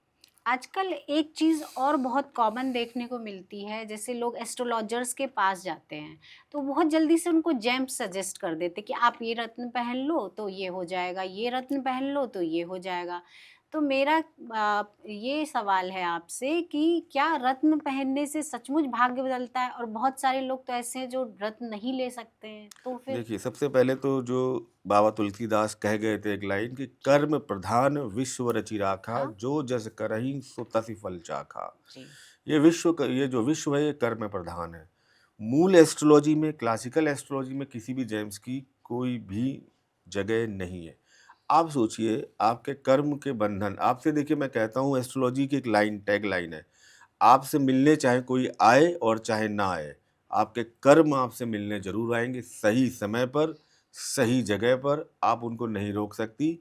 आजकल एक चीज़ और बहुत कॉमन देखने को मिलती है, जैसे लोग एस्ट्रोलॉजर्स के पास जाते हैं, तो बहुत जल्दी से उनको जेम्स सजेस्ट कर देते कि आप ये रत्न पहन लो तो ये हो जाएगा, ये रत्न पहन लो तो ये हो जाएगा। तो मेरा ये सवाल है आपसे कि क्या रत्न पहनने से सचमुच भाग्य बदलता है? और बहुत सारे लोग तो ऐसे हैं जो रत्न नहीं ले सकते हैं, तो फिर? देखिए, सबसे पहले तो जो बाबा तुलसीदास कह गए थे एक लाइन कि जी, कर्म प्रधान विश्व रचि राखा, हाँ, जो जस करहिं सो तसि फल चाखा। जी, ये जो विश्व है ये कर्म प्रधान है। मूल एस्ट्रोलॉजी में, क्लासिकल एस्ट्रोलॉजी में किसी भी जेम्स की कोई भी जगह नहीं है। आप सोचिए आपके कर्म के बंधन, आपसे देखिए मैं कहता हूँ एस्ट्रोलॉजी की एक लाइन, टैग लाइन है, आपसे मिलने चाहे कोई आए और चाहे ना आए, आपके कर्म आपसे मिलने ज़रूर आएँगे, सही समय पर, सही जगह पर, आप उनको नहीं रोक सकती।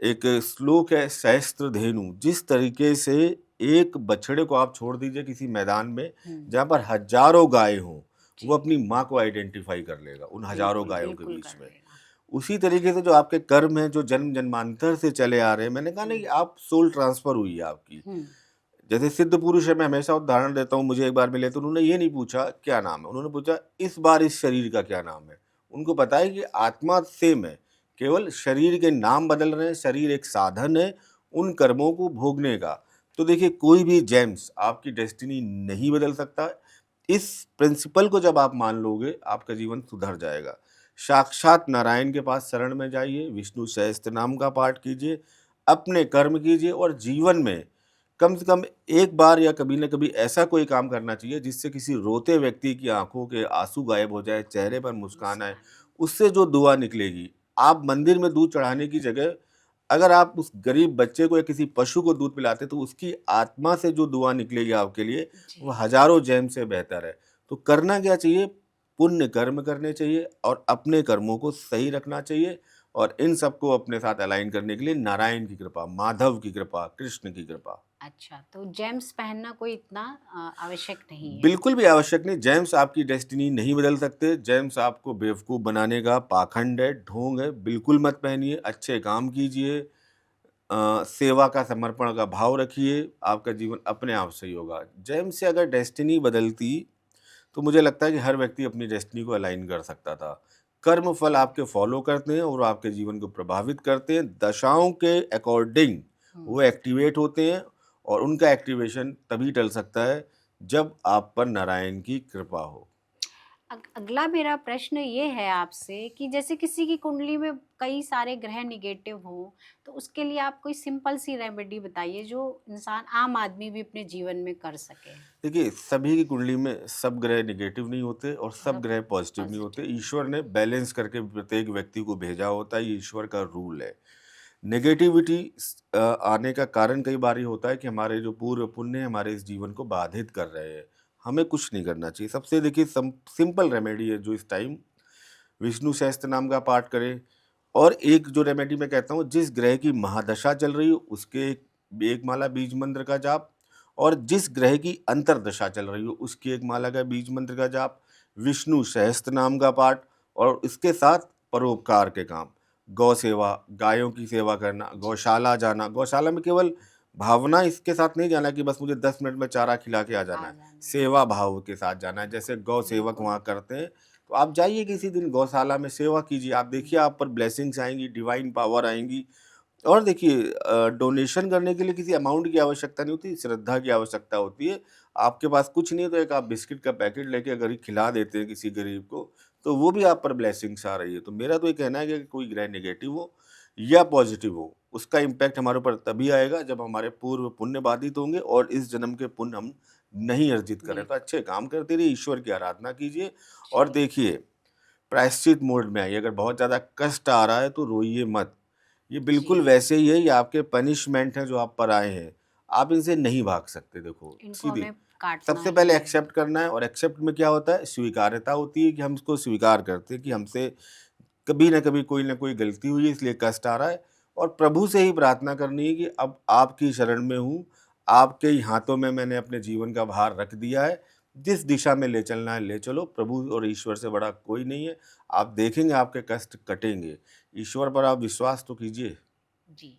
एक श्लोक है सहस्त्रधेनु, जिस तरीके से एक बछड़े को आप छोड़ दीजिए किसी मैदान में हुँ, जहाँ पर हज़ारों गाय हों, वो जी, अपनी माँ को आइडेंटिफ़ाई कर लेगा उन हज़ारों बिल्कुल, गायों के बिल्कुल बीच कर में। लेगा। उसी तरीके से जो आपके कर्म हैं, जो जन्म-जन्मांतर से चले आ रहे हैं, मैंने कहा ना हुँ, कि आप सोल ट्रांसफ़र हुई है आपकी। हुँ, जैसे सिद्ध पुरुष है, मैं हमेशा उदाहरण देता हूँ, मुझे एक बार मिले तो उन्होंने ये नहीं पूछा क्या नाम है, उन्होंने पूछा इस बार इस शरीर का क्या नाम है। उनको पता है कि आत्मा सेम है, केवल शरीर के नाम बदल रहे हैं, शरीर एक साधन है उन कर्मों को भोगने का। तो देखिए कोई भी जेम्स आपकी डेस्टिनी नहीं बदल सकता। इस प्रिंसिपल को जब आप मान लोगे, आपका जीवन सुधर जाएगा। साक्षात नारायण के पास शरण में जाइए, विष्णु सहस्त्र नाम का पाठ कीजिए, अपने कर्म कीजिए, और जीवन में कम से कम एक बार या कभी न कभी ऐसा कोई काम करना चाहिए जिससे किसी रोते व्यक्ति की आंखों के आंसू गायब हो जाए, चेहरे पर मुस्कान आए। मुस्कान। उससे जो दुआ निकलेगी, आप मंदिर में दूध चढ़ाने की जगह अगर आप उस गरीब बच्चे को या किसी पशु को दूध पिलाते, तो उसकी आत्मा से जो दुआ निकलेगी आपके लिए, वो जी, हज़ारों जैम से बेहतर है। तो करना क्या चाहिए? पुण्य कर्म करने चाहिए और अपने कर्मों को सही रखना चाहिए, और इन सबको अपने साथ अलाइन करने के लिए नारायण की कृपा, माधव की कृपा, कृष्ण की कृपा। अच्छा, तो जेम्स पहनना कोई इतना आवश्यक नहीं है। बिल्कुल भी आवश्यक नहीं, जेम्स आपकी डेस्टिनी नहीं बदल सकते, जेम्स आपको बेवकूफ़ बनाने का पाखंड है, ढोंग है, बिल्कुल मत पहनिए, अच्छे काम कीजिए, सेवा का, समर्पण का भाव रखिए, आपका जीवन अपने आप सही होगा। जेम्स से अगर डेस्टिनी बदलती, तो मुझे लगता है कि हर व्यक्ति अपनी डेस्टिनी को अलाइन कर सकता था। कर्म फल आपके फॉलो करते हैं और आपके जीवन को प्रभावित करते हैं, दशाओं के अकॉर्डिंग हुँ, वो एक्टिवेट होते हैं, और उनका एक्टिवेशन तभी टल सकता है जब आप पर नारायण की कृपा हो। अगला मेरा प्रश्न ये है आपसे कि जैसे किसी की कुंडली में कई सारे ग्रह निगेटिव हो, तो उसके लिए आप कोई सिंपल सी रेमेडी बताइए जो इंसान आम आदमी भी अपने जीवन में कर सके। देखिए, सभी की कुंडली में सब ग्रह नेगेटिव नहीं होते और सब मतलब ग्रह पॉजिटिव नहीं होते। पॉजिटिव। ईश्वर ने बैलेंस करके प्रत्येक व्यक्ति को भेजा होता है, ये ईश्वर का रूल है। नेगेटिविटी आने का कारण कई बार ये होता है कि हमारे जो पूर्व पुण्य हमारे इस जीवन को बाधित कर रहे हैं। हमें कुछ नहीं करना चाहिए। सबसे देखिए सिंपल रेमेडी है जो इस टाइम विष्णु सहस्त्र नाम का पाठ करें। और एक जो रेमेडी मैं कहता हूँ, जिस ग्रह की महादशा चल रही हो उसके एक माला बीज मंत्र का जाप, और जिस ग्रह की अंतरदशा चल रही हो उसकी एक माला का बीज मंत्र का जाप, विष्णु सहस्त्र नाम का पाठ, और इसके साथ परोपकार के काम, गौ सेवा, गायों की सेवा करना, गौशाला जाना। गौशाला में केवल भावना इसके साथ नहीं जाना कि बस मुझे 10 मिनट में चारा खिला के आ जाना है, सेवा भाव के साथ जाना है। जैसे गौ सेवक बिल्कुल। वहाँ करते हैं, तो आप जाइए किसी दिन गौशाला में सेवा कीजिए। आप देखिए आप पर ब्लेसिंग्स आएंगी, डिवाइन पावर आएंगी। और देखिए डोनेशन करने के लिए किसी अमाउंट की आवश्यकता नहीं होती, श्रद्धा की आवश्यकता होती है। आपके पास कुछ नहीं है तो एक आप बिस्किट का पैकेट लेके अगर खिला देते हैं किसी गरीब को, तो वो भी आप पर ब्लेसिंग्स आ रही है। तो मेरा तो ये कहना है कि कोई ग्रह नेगेटिव हो या पॉजिटिव हो, उसका इम्पैक्ट हमारे ऊपर तभी आएगा जब हमारे पूर्व पुण्य बाधित होंगे और इस जन्म के पुण्य हम नहीं अर्जित करें। तो बिल्कुल। अच्छे काम करते रहिए, ईश्वर की आराधना कीजिए। और जी। देखिए, प्रायश्चित मोड में आइए। अगर बहुत ज़्यादा कष्ट आ रहा है तो रोइए मत। ये बिल्कुल जी, वैसे ही है, ये आपके पनिशमेंट हैं जो आप पर आए हैं। आप इनसे नहीं भाग सकते। देखो इनको सीधी, हमें काटना सबसे ही पहले है। एक्सेप्ट करना है। और एक्सेप्ट में क्या होता है, स्वीकार्यता होती है कि हम इसको स्वीकार करते हैं कि हमसे कभी ना कोई गलती हुई है इसलिए कष्ट आ रहा है। और प्रभु से ही प्रार्थना करनी है कि अब आपकी शरण में हूँ, आपके ही हाथों में मैंने अपने जीवन का भार रख दिया है। जिस दिशा में ले चलना है ले चलो, प्रभु और ईश्वर से बड़ा कोई नहीं है। आप देखेंगे आपके कष्ट कटेंगे। ईश्वर पर आप विश्वास तो कीजिए। जी।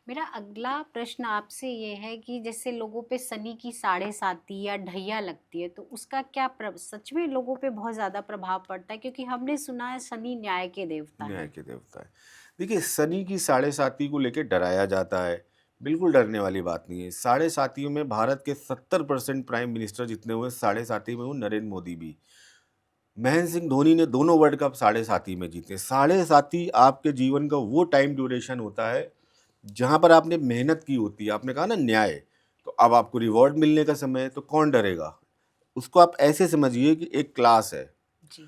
मेरा अगला प्रश्न आपसे ये है कि जैसे लोगों पे शनि की साढ़े साती या ढैया लगती है, तो उसका क्या सच में लोगों पे बहुत ज़्यादा प्रभाव पड़ता है? क्योंकि हमने सुना है शनि न्याय के देवता न्याय हैं। के देवता है। देखिए, शनि की साढ़े साती को लेके डराया जाता है। बिल्कुल डरने वाली बात नहीं है। साढ़े सातियों में भारत के 70% प्राइम मिनिस्टर जितने हुए साढ़े साती में, वो नरेंद्र मोदी भी, महेंद्र सिंह धोनी ने दोनों वर्ल्ड कप साढ़े साती में जीते। साढ़े साती आपके जीवन का वो टाइम ड्यूरेशन होता है जहाँ पर आपने मेहनत की होती है। आपने कहा ना न्याय, तो अब आपको रिवॉर्ड मिलने का समय है, तो कौन डरेगा? उसको आप ऐसे समझिए कि एक क्लास है जी।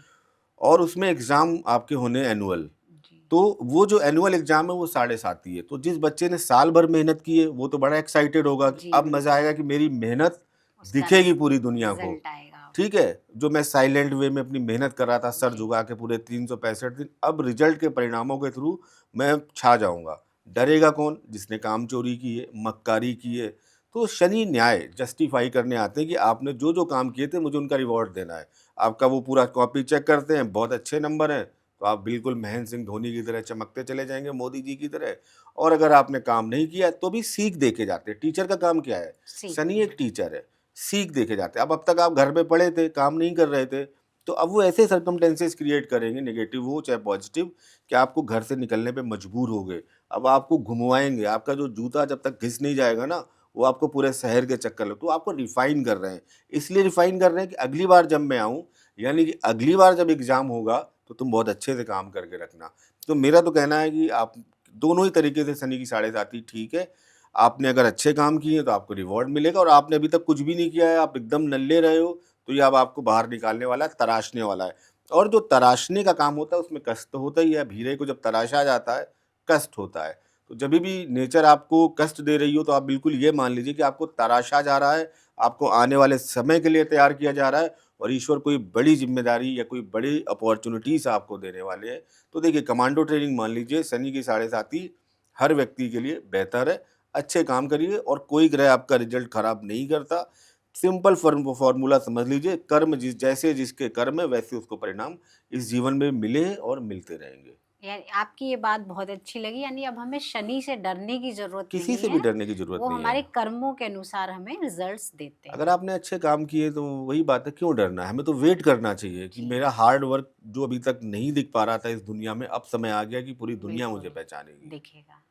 और उसमें एग्ज़ाम आपके होने एनुअल। जी। तो वो जो एनुअल एग्जाम है वो साढ़े सात ही है। तो जिस बच्चे ने साल भर मेहनत की है वो तो बड़ा एक्साइटेड होगा कि जी, अब मजा बिल्कुल। आएगा कि मेरी मेहनत उसका दिखेगी पूरी दुनिया को। रिजल्ट आएगा। ठीक है, जो मैं साइलेंट वे में अपनी मेहनत कर रहा था सर जी। झुका के पूरे 365 दिन, अब रिजल्ट के परिणामों के थ्रू मैं छा जाऊंगा। डरेगा कौन? जिसने काम चोरी की है, मक्कारी की है। तो शनि न्याय जस्टिफाई करने आते हैं कि आपने जो जो काम किए थे मुझे उनका रिवॉर्ड देना है। आपका वो पूरा कॉपी चेक करते हैं, बहुत अच्छे नंबर हैं तो आप बिल्कुल महेंद्र सिंह धोनी की तरह चमकते चले जाएंगे, मोदी जी की तरह। और अगर आपने काम नहीं किया तो भी सीख दे के जाते हैं। टीचर का काम क्या है? शनि सीखना। एक टीचर है, सीख दे के जाते हैं। अब तक आप घर पे पड़े थे, काम नहीं कर रहे थे, तो अब वो ऐसे सर्कमटेंसेस क्रिएट करेंगे, नेगेटिव हो चाहे पॉजिटिव, कि आपको घर से निकलने पे मजबूर हो गए। अब आपको घुमवाएंगे, आपका जो जूता जब तक घिस नहीं जाएगा ना, वो आपको पूरे शहर के चक्कर लो। तो आपको रिफाइन कर रहे हैं। इसलिए रिफाइन कर रहे हैं कि अगली बार जब मैं आऊँ, यानी कि अगली बार जब एग्ज़ाम होगा तो तुम बहुत अच्छे से काम करके रखना। तो मेरा तो कहना है कि आप दोनों ही तरीके से शनि की साढ़े साती ठीक है। आपने अगर अच्छे काम किए तो आपको रिवॉर्ड मिलेगा, और आपने अभी तक कुछ भी नहीं किया है, आप एकदम नल्ले रहे हो, तो ये अब आपको बाहर निकालने वाला है, तराशने वाला है। और जो तराशने का काम होता है उसमें कष्ट तो होता ही है। हीरे को जब तराशा जाता है कष्ट होता है। तो जब भी नेचर आपको कष्ट दे रही हो तो आप बिल्कुल ये मान लीजिए कि आपको तराशा जा रहा है, आपको आने वाले समय के लिए तैयार किया जा रहा है, और ईश्वर कोई बड़ी जिम्मेदारी या कोई बड़ी अपॉर्चुनिटीज आपको देने वाले हैं। तो देखिए, कमांडो ट्रेनिंग मान लीजिए, शनि की साढ़े साती हर व्यक्ति के लिए बेहतर है। अच्छे काम करिए और कोई ग्रह आपका रिजल्ट खराब नहीं करता। सिंपल फॉर्मूला समझ लीजिए, कर्म जैसे जिसके कर्म है वैसे उसको परिणाम इस जीवन में मिले और मिलते रहेंगे। यानी आपकी ये बात बहुत अच्छी लगी, यानी अब हमें शनि से डरने की ज़रूरत किसी नहीं से भी है, डरने की जरूरत वो नहीं है। हमारे कर्मों के अनुसार हमें रिजल्ट्स देते अगर हैं। आपने अच्छे काम किए तो वही बात है, क्यों डरना है? हमें तो वेट करना चाहिए कि जी, मेरा हार्ड वर्क जो अभी तक नहीं दिख पा रहा था इस दुनिया में, अब समय आ गया कि पूरी दुनिया मुझे बिल्कुल पहचानेगी। दिखेगा।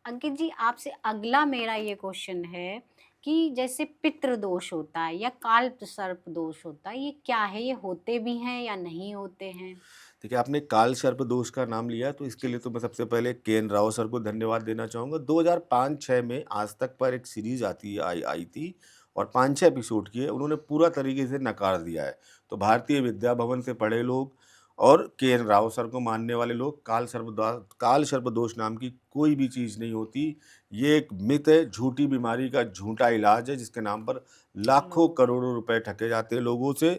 अंकित जी, आपसे अगला मेरा ये क्वेश्चन है कि जैसे पितृ दोष होता है या काल सर्प दोष होता है, ये क्या है? ये होते भी हैं या नहीं होते हैं? देखिए, आपने काल सर्प दोष का नाम लिया, तो इसके जी। लिए तो मैं सबसे पहले के.एन. राव सर को धन्यवाद देना चाहूँगा। 2005-6 में आज तक पर एक सीरीज़ आती आई आई थी और 5-6 एपिसोड की है। उन्होंने पूरा तरीके से नकार दिया है। तो भारतीय विद्या भवन से पढ़े लोग और के.एन. राव सर को मानने वाले लोग काल सर्प दोष नाम की कोई भी चीज़ नहीं होती। ये एक मिथ है, झूठी बीमारी का झूठा इलाज है, जिसके नाम पर लाखों लोग। करोड़ों रुपए ठगे जाते हैं लोगों से।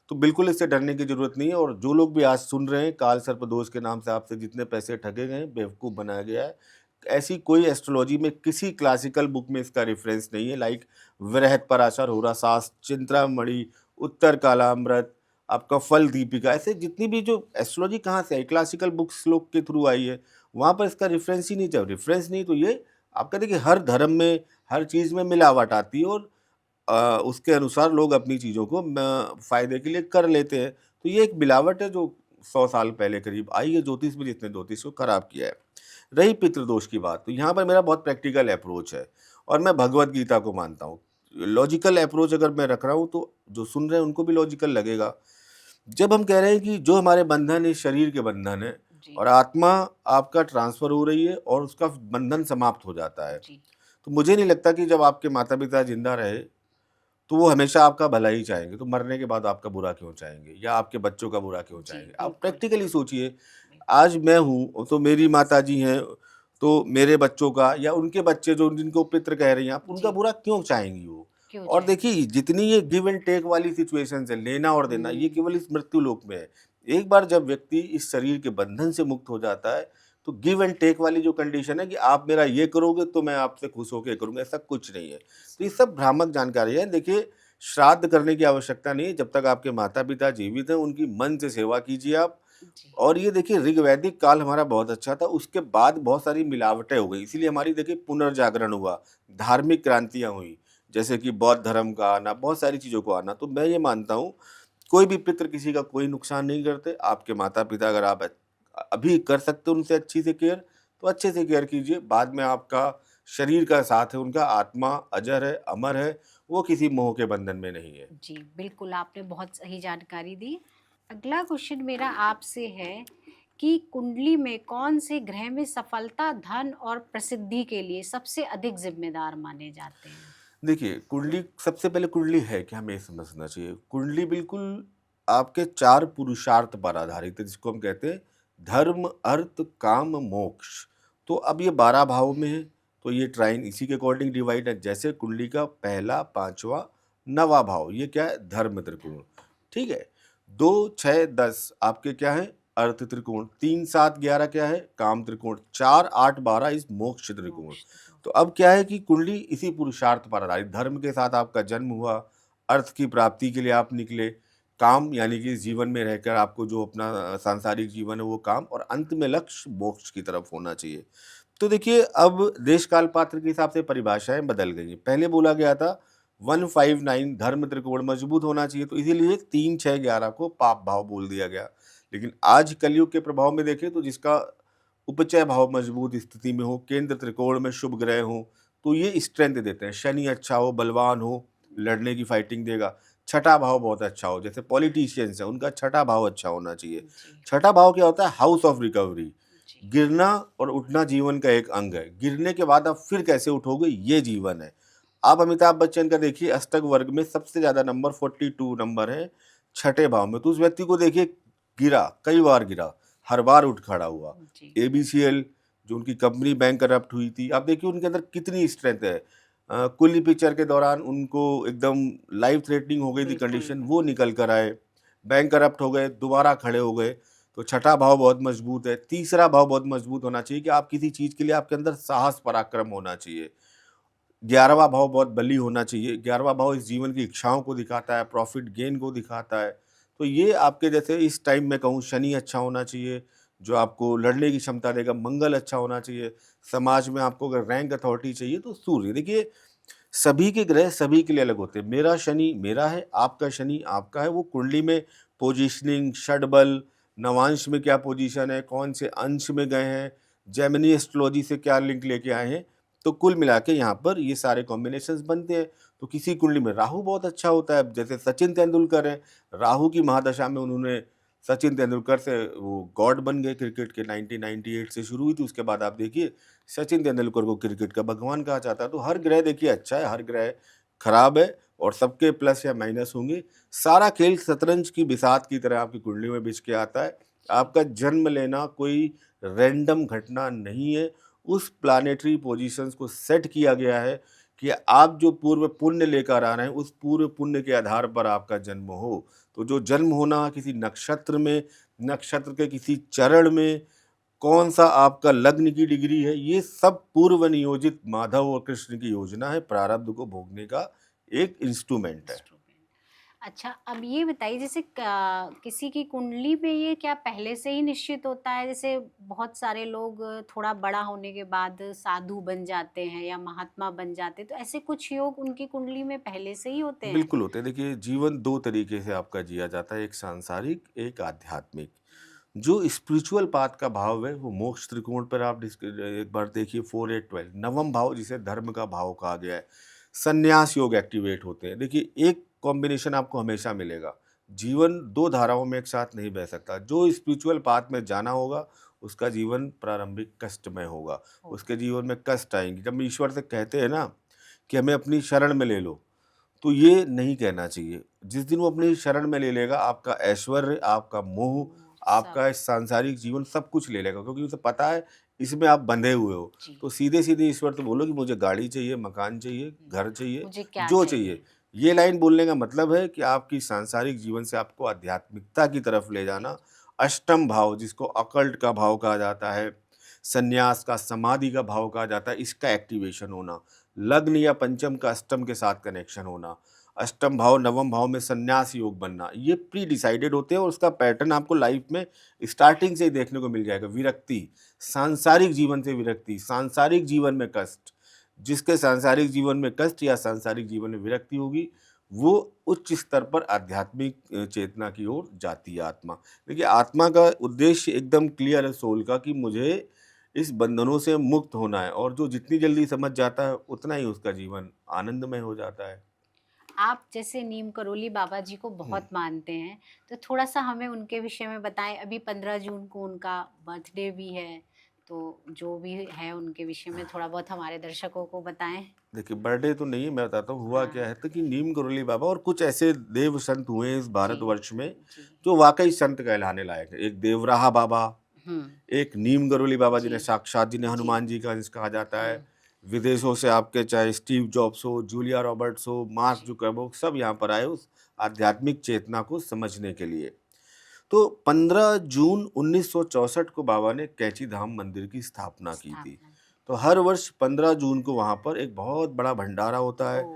तो बिल्कुल इससे डरने की ज़रूरत नहीं है और जो लोग भी आज सुन रहे हैं, काल सर्पदोष के नाम से आपसे जितने पैसे ठगे गए हैं, बेवकूफ़ बनाया गया है। ऐसी कोई एस्ट्रोलॉजी में किसी क्लासिकल बुक में इसका रेफ़रेंस नहीं है, लाइक वृहत्पराशर, होराशास्त्र, चिंतामणि, उत्तर कालामृत, आपका फल दीपिका, ऐसे जितनी भी जो एस्ट्रोलॉजी कहाँ से आई, क्लासिकल बुक्स लोग के थ्रू आई है, वहाँ पर इसका रेफ़रेंस ही नहीं। जब रेफ़रेंस नहीं तो ये आपका देखिए हर धर्म में, हर चीज़ में मिलावट आती है और उसके अनुसार लोग अपनी चीज़ों को फ़ायदे के लिए कर लेते हैं। तो ये एक मिलावट है जो 100 साल पहले करीब आई है ज्योतिष में, जिसने ज्योतिष को खराब किया है। रही पितृदोष की बात, तो यहाँ पर मेरा बहुत प्रैक्टिकल अप्रोच है और मैं भगवद गीता को मानता हूँ। लॉजिकल अप्रोच अगर मैं रख रहा हूँ तो जो सुन रहे हैं उनको भी लॉजिकल लगेगा। जब हम कह रहे हैं कि जो हमारे बंधन इस शरीर के बंधन है जी। और आत्मा आपका ट्रांसफ़र हो रही है और उसका बंधन समाप्त हो जाता है। जी। तो मुझे नहीं लगता कि जब आपके माता-पिता ज़िंदा रहे तो वो हमेशा आपका भला ही चाहेंगे, तो मरने के बाद आपका बुरा क्यों चाहेंगे या आपके बच्चों का बुरा क्यों जी, चाहेंगे? आप बिल्कुल। प्रैक्टिकली सोचिए, बिल्कुल। आज मैं हूँ, तो मेरी माताजी हैं, तो मेरे बच्चों का या उनके बच्चे जो जिनको पितृ कह रही हैं आप, उनका जी, बुरा क्यों चाहेंगी वो? क्यों और जाएँगे? देखिए, जितनी ये गिव एंड टेक वाली सिचुएशंस है, लेना और देना, ये हुँ। केवल इस मृत्यु लोक में है। एक बार जब व्यक्ति इस शरीर के बंधन से मुक्त हो जाता है, तो गिव एंड टेक वाली जो कंडीशन है कि आप मेरा ये करोगे, तो मैं आपसे खुश होके करूँगा, ऐसा कुछ नहीं है। तो ये सब भ्रामक जानकारी है। देखिए, श्राद्ध करने की आवश्यकता नहीं है, जब तक आपके माता-पिता जीवित हैं, उनकी मन से सेवा कीजिए आप। जी। और ये देखिए, ऋग्वैदिक काल हमारा बहुत अच्छा था, उसके बाद बहुत सारी मिलावटें हो गई, इसीलिए हमारी देखिए पुनर्जागरण हुआ, धार्मिक क्रांतियाँ हुई, जैसे कि बौद्ध धर्म का आना, बहुत सारी चीज़ों को आना। तो मैं ये मानता हूँ, कोई भी पितृ किसी का कोई नुकसान नहीं करते। आपके माता-पिता अगर आप अभी कर सकते हो उनसे अच्छी से केयर, तो अच्छे से केयर कीजिए। बाद में आपका शरीर का साथ है, उनका आत्मा अजर है, अमर है, वो किसी मोह के बंधन में नहीं है। जी, बिल्कुल, आपने बहुत सही जानकारी दी। अगला क्वेश्चन मेरा आपसे है कि कुंडली में कौन से ग्रह में सफलता, धन और प्रसिद्धि के लिए सबसे अधिक ज़िम्मेदार माने जाते हैं? देखिए, कुंडली सबसे पहले कुंडली है क्या, हमें ये समझना चाहिए। कुंडली बिल्कुल आपके 4 पुरुषार्थ पर आधारित है, जिसको हम कहते हैं धर्म, अर्थ, काम, मोक्ष। तो अब ये 12 भाव में है, तो ये ट्राइन इसी के अकॉर्डिंग डिवाइड है। जैसे कुंडली का पहला, 5वां, 9वां भाव, ये क्या है? धर्म त्रिकोण, ठीक है? 2, 6, 10 आपके क्या है? अर्थ त्रिकोण। 3, 7, 11 क्या है? काम त्रिकोण। 4, 8, 12 इस मोक्ष त्रिकोण। मोक्ष त्रिकोण। तो अब क्या है कि कुंडली इसी पुरुषार्थ पर आधारित, धर्म के साथ आपका जन्म हुआ, अर्थ की प्राप्ति के लिए आप निकले, काम यानी कि जीवन में रहकर आपको जो अपना सांसारिक जीवन है वो काम, और अंत में लक्ष्य मोक्ष की तरफ होना चाहिए। तो देखिए, अब देश काल पात्र के हिसाब से परिभाषाएं बदल गई हैं। पहले बोला गया था 159 धर्म त्रिकोण मजबूत होना चाहिए, तो इसीलिए 3, 6, 11 को पाप भाव बोल दिया गया। लेकिन आज कलयुग के प्रभाव में देखें तो जिसका उपचय भाव मजबूत स्थिति में हो, केंद्र त्रिकोण में शुभ ग्रह हो, तो ये स्ट्रेंथ देते हैं। शनि अच्छा हो, बलवान हो, लड़ने की फाइटिंग देगा। छठा भाव बहुत अच्छा हो, जैसे पॉलिटिशियंस है, उनका छठा भाव अच्छा होना चाहिए। जी। छठा भाव क्या होता है? House of recovery. जी। गिरना और उठना जीवन का एक अंग है। गिरने के बाद आप फिर कैसे उठोगे, ये जीवन है। आप अमिताभ बच्चन का देखिए, अष्टक वर्ग में सबसे ज़्यादा नंबर 42 नंबर है छठे भाव में। तो उस व्यक्ति को देखिए, गिरा, कई बार गिरा, हर बार उठ खड़ा हुआ। जी। एबीसीएल, जो उनकी कंपनी बैंक करप्ट हुई थी, आप देखिए उनके अंदर कितनी स्ट्रेंथ है। कुली पिक्चर के दौरान उनको एकदम लाइफ थ्रेटनिंग हो गई थी बिल्कुल। कंडीशन, वो निकल कर आए, बैंक करप्ट हो गए, दोबारा खड़े हो गए। तो छठा भाव बहुत मजबूत है। तीसरा भाव बहुत मजबूत होना चाहिए कि आप किसी चीज़ के लिए आपके अंदर साहस पराक्रम होना चाहिए। 11वां भाव बहुत बली होना चाहिए। 11वां भाव इस जीवन की इच्छाओं को दिखाता है, प्रॉफिट गेन को दिखाता है। तो ये आपके जैसे इस टाइम में कहूँ, शनि अच्छा होना चाहिए, जो आपको लड़ने की क्षमता देगा। मंगल अच्छा होना चाहिए। समाज में आपको अगर रैंक अथॉरिटी चाहिए तो सूर्य। देखिए, सभी के ग्रह सभी के लिए अलग होते हैं। मेरा शनि मेरा है, आपका शनि आपका है। वो कुंडली में पोजीशनिंग, षडबल, नवांश में क्या पोजीशन है, कौन से अंश में गए हैं, जेमिनी एस्ट्रोलॉजी से क्या लिंक लेके आए हैं। तो कुल मिला के यहाँ पर ये सारे कॉम्बिनेशंस बनते हैं। तो किसी कुंडली में राहु बहुत अच्छा होता है, जैसे सचिन तेंदुलकर है, राहु की महादशा में उन्होंने सचिन तेंदुलकर से वो गॉड बन गए क्रिकेट के। 1998 से शुरू हुई थी, उसके बाद आप देखिए सचिन तेंदुलकर को क्रिकेट का भगवान कहा जाता है। तो हर ग्रह देखिए अच्छा है, हर ग्रह खराब है, और सबके प्लस या माइनस होंगे। सारा खेल शतरंज की बिसात की तरह आपकी कुंडली में बिछ के आता है। आपका जन्म लेना कोई रैंडम घटना नहीं है, उस प्लानेटरी पोजीशंस को सेट किया गया है कि आप जो पूर्व पुण्य लेकर आ रहे हैं, उस पूर्व पुण्य के आधार पर आपका जन्म हो। तो जो जन्म होना किसी नक्षत्र में, नक्षत्र के किसी चरण में, कौन सा आपका लग्न की डिग्री है, ये सब पूर्व नियोजित माधव और कृष्ण की योजना है, प्रारब्ध को भोगने का एक इंस्ट्रूमेंट है। अच्छा, अब ये बताइए, जैसे किसी की कुंडली में ये क्या पहले से ही निश्चित होता है? जैसे बहुत सारे लोग थोड़ा बड़ा होने के बाद साधु बन जाते हैं या महात्मा बन जाते हैं, तो ऐसे कुछ योग उनकी कुंडली में पहले से ही होते हैं? बिल्कुल होते हैं। देखिए, जीवन दो तरीके से आपका जिया जाता है, एक सांसारिक, एक आध्यात्मिक। जो स्पिरिचुअल पाथ का भाव है वो मोक्ष त्रिकोण पर आप एक बार देखिए 4 8 12 नवम भाव, जिसे धर्म का भाव कहा गया है, संन्यास योग एक्टिवेट होते हैं। देखिए, एक कॉम्बिनेशन आपको हमेशा मिलेगा, जीवन दो धाराओं में एक साथ नहीं बह सकता। जो स्पिरिचुअल पाथ में जाना होगा उसका जीवन प्रारंभिक कष्टमय होगा, उसके जीवन में कष्ट आएंगे। जब ईश्वर से कहते हैं ना कि हमें अपनी शरण में ले लो, तो ये नहीं कहना चाहिए। जिस दिन वो अपनी शरण में ले लेगा, आपका ऐश्वर्य, आपका मोह, आपका सांसारिक जीवन सब कुछ ले लेगा, क्योंकि उसे पता है इसमें आप बंधे हुए हो। तो सीधे-सीधे ईश्वर से बोलो कि मुझे गाड़ी चाहिए, मकान चाहिए, घर चाहिए, मुझे क्या जो चाहिए? चाहिए। ये लाइन बोलने का मतलब है कि आपकी सांसारिक जीवन से आपको आध्यात्मिकता की तरफ ले जाना। अष्टम भाव, जिसको अकल्ट का भाव कहा जाता है, संन्यास का, समाधि का भाव कहा जाता है, इसका एक्टिवेशन होना, लग्न या पंचम का अष्टम के साथ कनेक्शन होना, अष्टम भाव नवम भाव में संन्यास योग बनना, ये प्री डिसाइडेड होते हैं। और उसका पैटर्न आपको लाइफ में स्टार्टिंग से ही देखने को मिल जाएगा। विरक्ति, सांसारिक जीवन से विरक्ति, सांसारिक जीवन में कष्ट। जिसके सांसारिक जीवन में कष्ट या सांसारिक जीवन में विरक्ति होगी, वो उच्च स्तर पर आध्यात्मिक चेतना की ओर जाती है आत्मा। देखिए, आत्मा का उद्देश्य एकदम क्लियर है सोल का, कि मुझे इस बंधनों से मुक्त होना है, और जो जितनी जल्दी समझ जाता है उतना ही उसका जीवन आनंदमय हो जाता है। आप जैसे नीम करोली बाबा जी को बहुत मानते हैं, तो थोड़ा-सा हमें उनके विषय में बताएँ। अभी 15 जून को उनका बर्थडे भी है, तो जो भी है उनके विषय में थोड़ा बहुत हमारे दर्शकों को बताएँ। देखिए, बर्थडे तो नहीं है, मैं बताता हूँ हुआ क्या हाँ। है। तो कि नीम करोली बाबा और कुछ ऐसे देव संत हुए हैं इस जी, भारतवर्ष में, जी। जो वाकई संत कहलाने लायक है। एक देवराहा बाबा, हुँ, एक नीम करोली बाबा, जी, जिन्हें साक्षात, जिन्हें जी। हनुमान जी का अंश कहा जाता है। हुँ, विदेशों से आपके चाहे स्टीव जॉब्स हो, जूलिया रॉबर्ट्स हो, मार्क जी, जुकरबर्ग, सब यहाँ पर आए उस आध्यात्मिक चेतना को समझने के लिए। तो 15 जून 1964 को बाबा ने कैंची धाम मंदिर की स्थापना की थी। स्थापना की। तो हर वर्ष 15 जून को वहाँ पर एक बहुत बड़ा भंडारा होता है। ओह!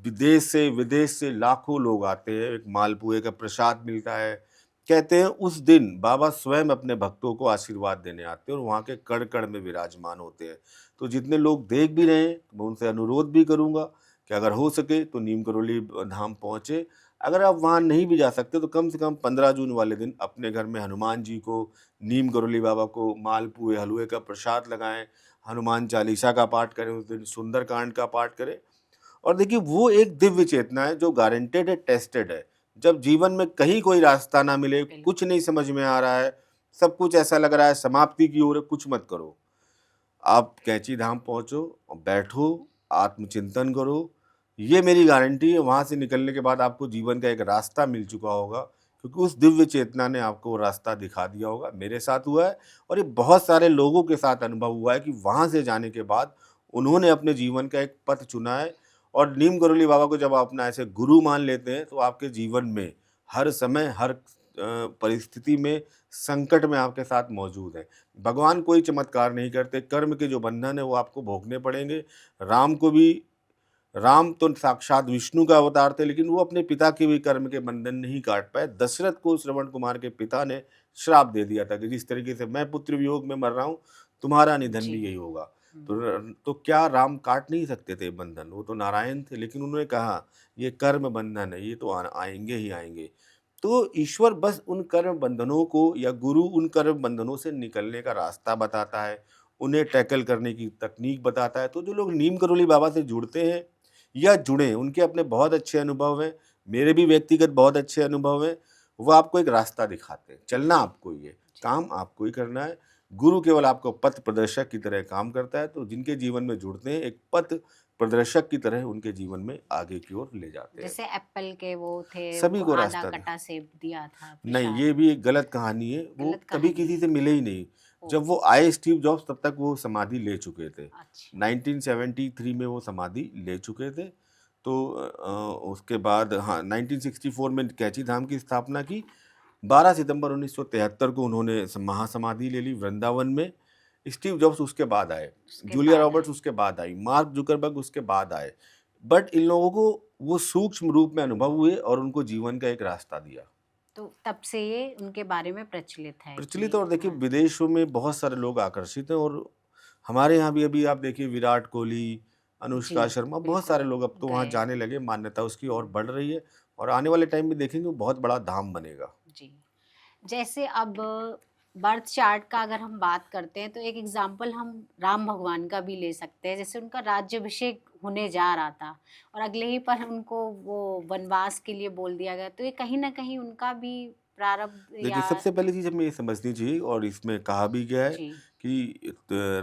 विदेश से, विदेश से लाखों लोग आते हैं, एक मालपुए का प्रसाद मिलता है। कहते हैं उस दिन बाबा स्वयं अपने भक्तों को आशीर्वाद देने आते हैं और वहाँ के कण-कण में विराजमान होते हैं। तो जितने लोग देख भी रहे हैं, मैं उनसे अनुरोध भी करूँगा कि अगर हो सके तो नीम करोली धाम पहुँचे। अगर आप वहाँ नहीं भी जा सकते तो कम से कम 15 जून वाले दिन अपने घर में हनुमान जी को, नीम करोली बाबा को मालपुए, हलवे का प्रसाद लगाएँ, हनुमान चालीसा का पाठ करें, उस दिन सुंदरकांड का पाठ करें। और देखिए, वो एक दिव्य चेतना है जो गारंटेड है, टेस्टेड है। जब जीवन में कहीं कोई रास्ता ना मिले, बिल्कुल। कुछ नहीं समझ में आ रहा है, सब कुछ ऐसा लग रहा है समाप्ति की ओर है, कुछ मत करो। आप कैंची धाम पहुँचो और बैठो, आत्मचिंतन करो। ये मेरी गारंटी है, वहाँ से निकलने के बाद आपको जीवन का एक रास्ता मिल चुका होगा, क्योंकि उस दिव्य चेतना ने आपको वो रास्ता दिखा दिया होगा। मेरे साथ हुआ है, और ये बहुत सारे लोगों के साथ अनुभव हुआ है कि वहाँ से जाने के बाद उन्होंने अपने जीवन का एक पथ चुना है। और नीम करोली बाबा को जब आप अपना ऐसे गुरु मान लेते हैं, तो आपके जीवन में हर समय, हर परिस्थिति में, संकट में आपके साथ मौजूद है। भगवान कोई चमत्कार नहीं करते, कर्म के जो बंधन है वो आपको भोगने पड़ेंगे। राम को भी, राम तो साक्षात विष्णु का अवतार थे, लेकिन वो अपने पिता के भी कर्म के बंधन नहीं काट पाए। दशरथ को श्रवण कुमार के पिता ने श्राप दे दिया था कि जिस तरीके से मैं पुत्र वियोग में मर रहा हूँ, तुम्हारा निधन जी। भी यही होगा। हुँ, तो क्या राम काट नहीं सकते थे बंधन? वो तो नारायण थे, लेकिन उन्होंने कहा ये कर्म बंधन है, ये तो आएंगे ही आएंगे। तो ईश्वर बस उन कर्म बंधनों को, या गुरु उन कर्म बंधनों से निकलने का रास्ता बताता है, उन्हें टैकल करने की तकनीक बताता है। तो जो लोग नीम करोली बाबा से जुड़ते हैं या जुड़े, उनके अपने बहुत अच्छे अनुभव हैं, मेरे भी व्यक्तिगत बहुत अच्छे अनुभव हैं। वो आपको एक रास्ता दिखाते हैं, चलना आपको ही है, काम आपको ही करना है। गुरु केवल आपको पथ प्रदर्शक की तरह काम करता है। तो जिनके जीवन में जुड़ते हैं, एक पथ प्रदर्शक की तरह उनके जीवन में आगे की ओर ले जाते हैं। जैसे एप्पल के वो थे, सभी वो को आधा रास्ता कटा सेब दिया था नहीं, प्रसाद। ये भी एक गलत कहानी है। वो गलत कभी कहानी किसी है। से मिले ही नहीं। ओ, जब वो आए स्टीव जॉब्स, तब तक वो समाधि ले चुके थे। अच्छा। 1973 में वो समाधि ले चुके थे। तो उसके बाद हाँ 1964 में कैची धाम की स्थापना की। 12 सितंबर 1973 को उन्होंने महासमाधि ले ली वृंदावन में। स्टीव जॉब्स उसके बाद आए, उसके जूलिया बाद रॉबर्ट्स आए। उसके बाद आई, मार्क जुकरबर्ग उसके बाद आए। बट इन लोगों को वो सूक्ष्म रूप में अनुभव हुए और उनको जीवन का एक रास्ता दिया। तो तब से ये उनके बारे में प्रचलित है प्रचलित। कि और देखिए हाँ। विदेशों में बहुत सारे लोग आकर्षित हैं, और हमारे यहाँ भी अभी आप देखिए विराट कोहली, जी, अनुष्का शर्मा, बहुत बिल्कुल सारे लोग अब तो वहाँ गए। जाने लगे। मान्यता उसकी और बढ़ रही है, और आने वाले टाइम में देखेंगे वो बहुत बड़ा धाम बनेगा। जी। जैसे अब बर्थ चार्ट का अगर हम बात करते हैं तो एक एग्जाम्पल हम राम भगवान का भी ले सकते हैं। जैसे उनका राज्याभिषेक होने जा रहा था और अगले ही पर उनको वो वनवास के लिए बोल दिया गया, तो ये कहीं ना कहीं उनका भी प्रारब्ध देखिए या। सबसे पहली चीज़ हमें ये समझनी चाहिए, और इसमें कहा भी गया है जी। कि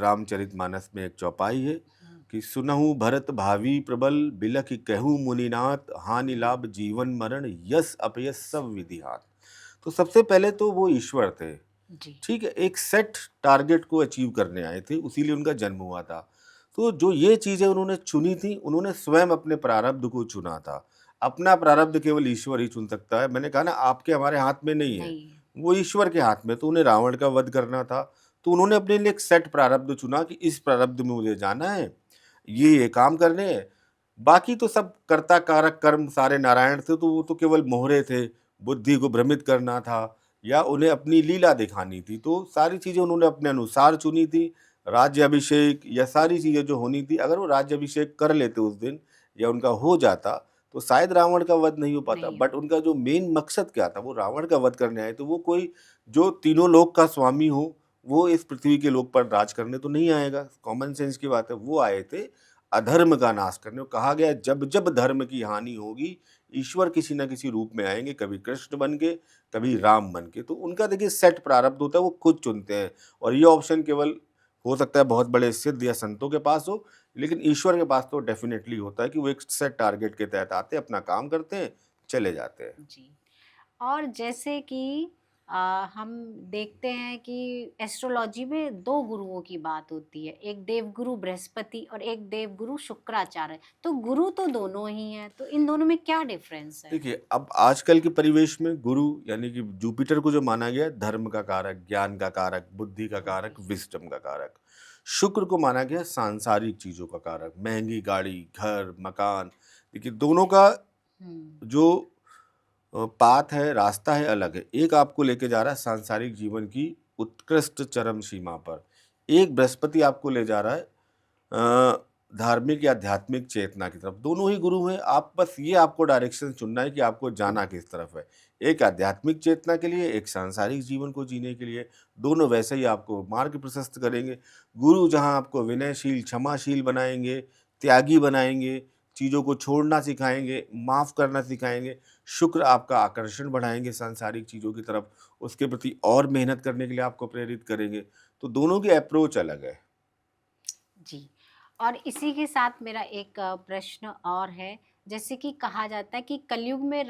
रामचरितमानस में एक चौपाई है हम्म, कि सुनहु भरत भावी प्रबल, बिलख कहूँ मुनिनाथ, हानि लाभ जीवन मरण, यस अपयस सब विधि हाथ। तो सबसे पहले तो वो ईश्वर थे, जी। ठीक है, एक सेट टारगेट को अचीव करने आए थे, उसीलिए उनका जन्म हुआ था। तो जो ये चीज़ें उन्होंने चुनी थी, उन्होंने स्वयं अपने प्रारब्ध को चुना था। अपना प्रारब्ध केवल ईश्वर ही चुन सकता है। मैंने कहा ना, आपके हमारे हाथ में नहीं है, नहीं। वो ईश्वर के हाथ में। तो उन्हें रावण का वध करना था, तो उन्होंने अपने लिए एक सेट प्रारब्ध चुना कि इस प्रारब्ध में मुझे जाना है, ये काम करने हैं। बाकी तो सब कर्ता कारक कर्म सारे नारायण थे, तो वो तो केवल मोहरे थे, बुद्धि को भ्रमित करना था या उन्हें अपनी लीला दिखानी थी। तो सारी चीज़ें उन्होंने अपने अनुसार चुनी थी। राज्याभिषेक या सारी चीज़ें जो होनी थी, अगर वो राज्याभिषेक कर लेते उस दिन या उनका हो जाता, तो शायद रावण का वध नहीं हो पाता। नहीं बट हो। उनका जो मेन मकसद क्या था, वो रावण का वध करने आए। तो वो कोई जो तीनों लोक का स्वामी हो, वो इस पृथ्वी के लोक पर राज करने तो नहीं आएगा। कॉमन सेंस की बात है। वो आए थे अधर्म का नाश करने। और कहा गया जब जब धर्म की हानि होगी, ईश्वर किसी न किसी रूप में आएंगे, कभी कृष्ण बन के, कभी राम बन के। तो उनका देखिए सेट प्रारब्ध होता है, वो खुद चुनते हैं। और ये ऑप्शन केवल हो सकता है बहुत बड़े सिद्ध या संतों के पास हो, लेकिन ईश्वर के पास तो डेफिनेटली होता है कि वो एक सेट टारगेट के तहत आते हैं, अपना काम करते हैं, चले जाते हैं। जी। और जैसे कि हम देखते हैं कि एस्ट्रोलॉजी में दो गुरुओं की बात होती है, एक देवगुरु बृहस्पति और एक देवगुरु शुक्राचार्य। तो गुरु तो दोनों ही हैं, तो इन दोनों में क्या डिफरेंस है? देखिए अब आजकल के परिवेश में गुरु यानी कि जुपिटर को जो माना गया है, धर्म का कारक, ज्ञान का कारक, बुद्धि का कारक, विजडम का कारक। शुक्र को माना गया सांसारिक चीजों का कारक, महंगी गाड़ी, घर, मकान। देखिए दोनों का हम्म। जो पाथ है, रास्ता है, अलग है। एक आपको लेके जा रहा है सांसारिक जीवन की उत्कृष्ट चरम सीमा पर, एक बृहस्पति आपको ले जा रहा है धार्मिक या आध्यात्मिक चेतना की तरफ। दोनों ही गुरु हैं। आप बस ये आपको डायरेक्शन चुनना है कि आपको जाना किस तरफ है, एक आध्यात्मिक चेतना के लिए, एक सांसारिक जीवन को जीने के लिए। दोनों वैसे ही आपको मार्ग प्रशस्त करेंगे। गुरु जहां आपको विनयशील, क्षमाशील बनाएंगे, त्यागी बनाएंगे, चीज़ों को छोड़ना सिखाएंगे, माफ़ करना सिखाएंगे। शुक्र आपका आकर्षण बढ़ाएंगे सांसारिक चीज़ों की तरफ, उसके प्रति और मेहनत करने के लिए आपको प्रेरित करेंगे। तो दोनों की अप्रोच अलग है। जी। और इसी के साथ मेरा एक प्रश्न और है। जैसे कि कहा जाता है कि कलयुग में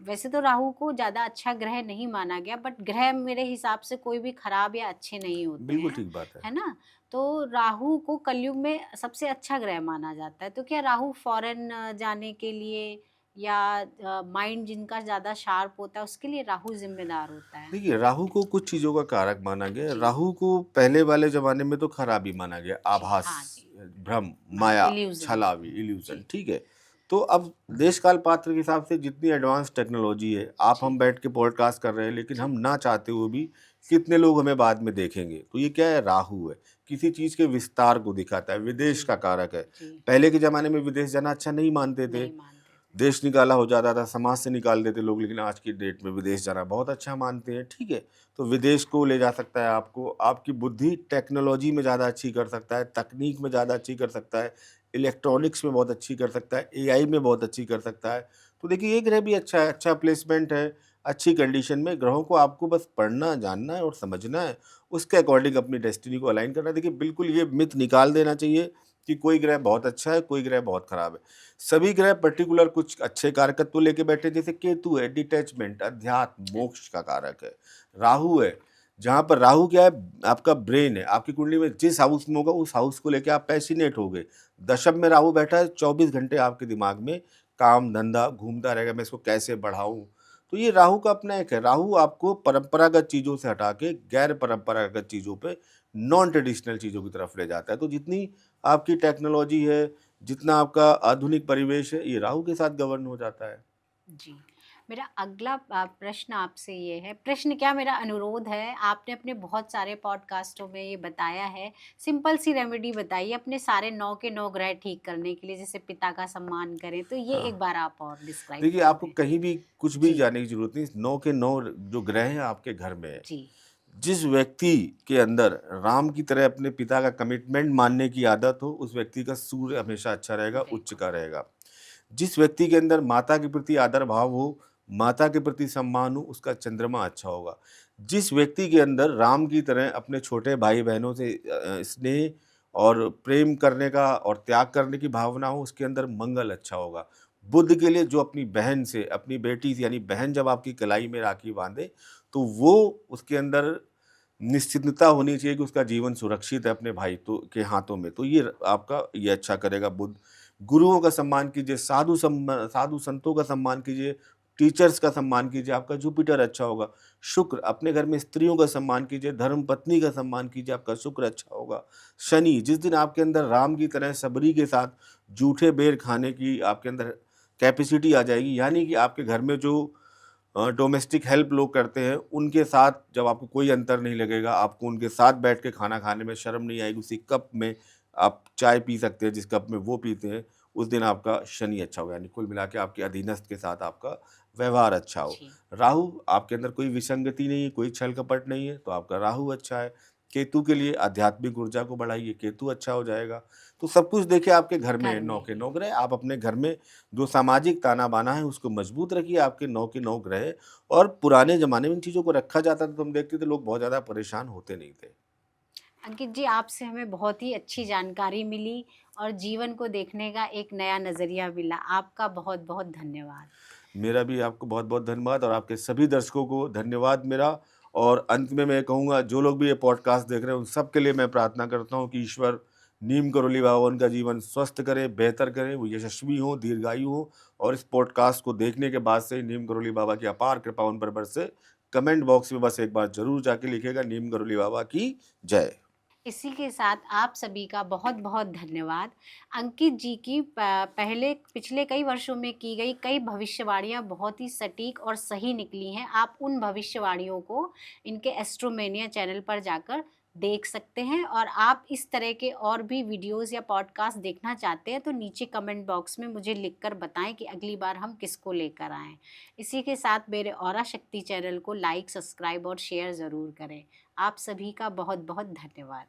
वैसे तो राहु को ज़्यादा अच्छा ग्रह नहीं माना गया, बट ग्रह मेरे हिसाब से कोई भी खराब या अच्छे नहीं होते बिल्कुल हैं, ठीक बात है। है ना? तो राहु को कलयुग में सबसे अच्छा ग्रह माना जाता है। तो क्या राहु फॉरेन जाने के लिए या माइंड जिनका ज़्यादा शार्प होता है उसके लिए राहु जिम्मेदार होता है? देखिए राहु को कुछ चीज़ों का कारक माना गया है। जी। राहु को पहले वाले ज़माने में तो खराबी माना गया, जी। आभास, हाँ जी। भ्रम, माया, इल्यूजन। छलावी, इल्यूजन, जी। ठीक है। तो अब देश काल पात्र के हिसाब से जितनी एडवांस टेक्नोलॉजी है, आप हम जी। बैठ के पॉडकास्ट कर रहे हैं, लेकिन हम जी। ना चाहते हुए भी कितने लोग हमें बाद में देखेंगे। तो ये क्या है? राहु है, किसी चीज़ के विस्तार को दिखाता है, विदेश जी। का कारक है। जी। पहले के ज़माने में विदेश जाना अच्छा नहीं मानते थे, नहीं मानते देश निकाला हो जाता था, समाज से निकाल देते लोग, लेकिन आज की डेट में विदेश जाना बहुत अच्छा मानते हैं। ठीक है, तो विदेश को ले जा सकता है आपको, आपकी बुद्धि टेक्नोलॉजी में ज़्यादा अच्छी कर सकता है, तकनीक में ज़्यादा अच्छी कर सकता है, इलेक्ट्रॉनिक्स में बहुत अच्छी कर सकता है, एआई में बहुत अच्छी कर सकता है। तो देखिए ये ग्रह भी अच्छा है, अच्छा प्लेसमेंट है, अच्छी कंडीशन में। ग्रहों को आपको बस पढ़ना, जानना है और समझना है, उसके अकॉर्डिंग अपनी डेस्टिनी को अलाइन करना है। देखिए बिल्कुल ये मिथ निकाल देना चाहिए कि कोई ग्रह बहुत अच्छा है, कोई ग्रह बहुत खराब है। सभी ग्रह पर्टिकुलर कुछ अच्छे कारकत्व लेके बैठे हैं। जैसे केतु है, डिटैचमेंट, अध्यात्म, मोक्ष का कारक है। राहु है, जहाँ पर राहु क्या है, आपका ब्रेन है। आपकी कुंडली में जिस हाउस में होगा उस हाउस को लेके आप पैसिनेट होगे। दशम में राहु बैठा है, 24 घंटे आपके दिमाग में काम धंधा घूमता रहेगा, मैं इसको कैसे बढ़ाऊं। तो ये राहु का अपना एक है। राहु आपको परंपरागत चीज़ों से हटा के गैर परंपरागत चीज़ों पे, नॉन ट्रेडिशनल चीज़ों की तरफ ले जाता है। तो जितनी आपकी टेक्नोलॉजी है, जितना आपका आधुनिक परिवेश है, ये राहु के साथ गवर्न हो जाता है। जी। मेरा अगला प्रश्न आपसे ये है, प्रश्न क्या, मेरा अनुरोध है, आपने अपने बहुत सारे पॉडकास्टों में ये बताया है, सिंपल सी रेमेडी बताइए अपने सारे 9 के 9 ग्रह ठीक करने के लिए, जैसे पिता का सम्मान करें, तो ये एक हाँ, बार आप और डिस्क्राइब देखिए कर आपको दें। कहीं भी कुछ भी जी, जाने की ज़रूरत नहीं। 9 के 9 जो ग्रह हैं आपके घर में है। जी, जिस व्यक्ति के अंदर राम की तरह अपने पिता का कमिटमेंट मानने की आदत हो, उस व्यक्ति का सूर्य हमेशा अच्छा रहेगा, उच्च बिल्कुल, का रहेगा। जिस व्यक्ति के अंदर माता के प्रति आदर भाव हो, माता के प्रति सम्मान हो, उसका चंद्रमा अच्छा होगा। जिस व्यक्ति के अंदर राम की तरह अपने छोटे भाई-बहनों से स्नेह और प्रेम करने का और त्याग करने की भावना हो, उसके अंदर मंगल अच्छा होगा। बुध के लिए जो अपनी बहन से, अपनी बेटी से, यानी बहन जब आपकी कलाई में राखी बाँधे, तो वो उसके अंदर निश्चिंतता होनी चाहिए कि उसका जीवन सुरक्षित है अपने भाई तो के हाथों में। तो ये आपका ये अच्छा करेगा बुध। गुरुओं का सम्मान कीजिए, साधु संतों का सम्मान कीजिए, टीचर्स का सम्मान कीजिए, आपका जुपिटर अच्छा होगा। शुक्र, अपने घर में स्त्रियों का सम्मान कीजिए, धर्मपत्नी का सम्मान कीजिए, आपका शुक्र अच्छा होगा। शनि, जिस दिन आपके अंदर राम की तरह सबरी के साथ जूठे बेर खाने की आपके अंदर कैपेसिटी आ जाएगी, यानी कि आपके घर में जो डोमेस्टिक हेल्प लोग करते हैं, उनके साथ जब आपको कोई अंतर नहीं लगेगा, आपको उनके साथ बैठ के खाना खाने में शर्म नहीं आएगी, उसी कप में आप चाय पी सकते हैं जिस कप में वो पीते हैं, उस दिन आपका शनि अच्छा होगा, यानी कुल मिला के आपके अधीनस्थ के साथ आपका व्यवहार अच्छा हो। जी, राहु, आपके अंदर कोई विसंगति नहीं है, कोई छल-कपट नहीं है, तो आपका राहु अच्छा है। केतु के लिए आध्यात्मिक ऊर्जा को बढ़ाइए, केतु अच्छा हो जाएगा। तो सब कुछ देखिए आपके घर में है, घर 9 में के ही 9 ग्रह। आप अपने घर में जो सामाजिक ताना-बाना है उसको मजबूत रखिए, आपके 9 के 9 ग्रह। और पुराने ज़माने में इन चीज़ों को रखा जाता था तो हम देखते थे लोग बहुत ज़्यादा परेशान होते नहीं थे। अंकित जी, आपसे हमें बहुत ही अच्छी जानकारी मिली और जीवन को देखने का एक नया नज़रिया मिला। आपका बहुत-बहुत धन्यवाद। मेरा भी आपको बहुत-बहुत धन्यवाद और आपके सभी दर्शकों को धन्यवाद मेरा। और अंत में मैं कहूँगा जो लोग भी ये पॉडकास्ट देख रहे हैं उन सब के लिए मैं प्रार्थना करता हूँ कि ईश्वर नीम करोली बाबा उनका जीवन स्वस्थ करे, बेहतर करे, वो यशस्वी हों, दीर्घायु हों। और इस पॉडकास्ट को देखने के बाद से नीम करोली बाबा की अपार कृपा उन पर बरसे। कमेंट बॉक्स में बस एक बार ज़रूर जाके लिखिएगा, नीम करोली बाबा की जय। इसी के साथ आप सभी का बहुत-बहुत धन्यवाद। अंकित जी की पहले पिछले कई वर्षों में की गई कई भविष्यवाणियाँ बहुत ही सटीक और सही निकली हैं। आप उन भविष्यवाणियों को इनके एस्ट्रोमेनिया चैनल पर जाकर देख सकते हैं, और आप इस तरह के और भी वीडियोज़ या पॉडकास्ट देखना चाहते हैं तो नीचे कमेंट बॉक्स में मुझे लिखकर बताएँ कि अगली बार हम किसको लेकर आएँ। इसी के साथ मेरे औरा शक्ति चैनल को लाइक, सब्सक्राइब और शेयर ज़रूर करें। आप सभी का बहुत-बहुत धन्यवाद।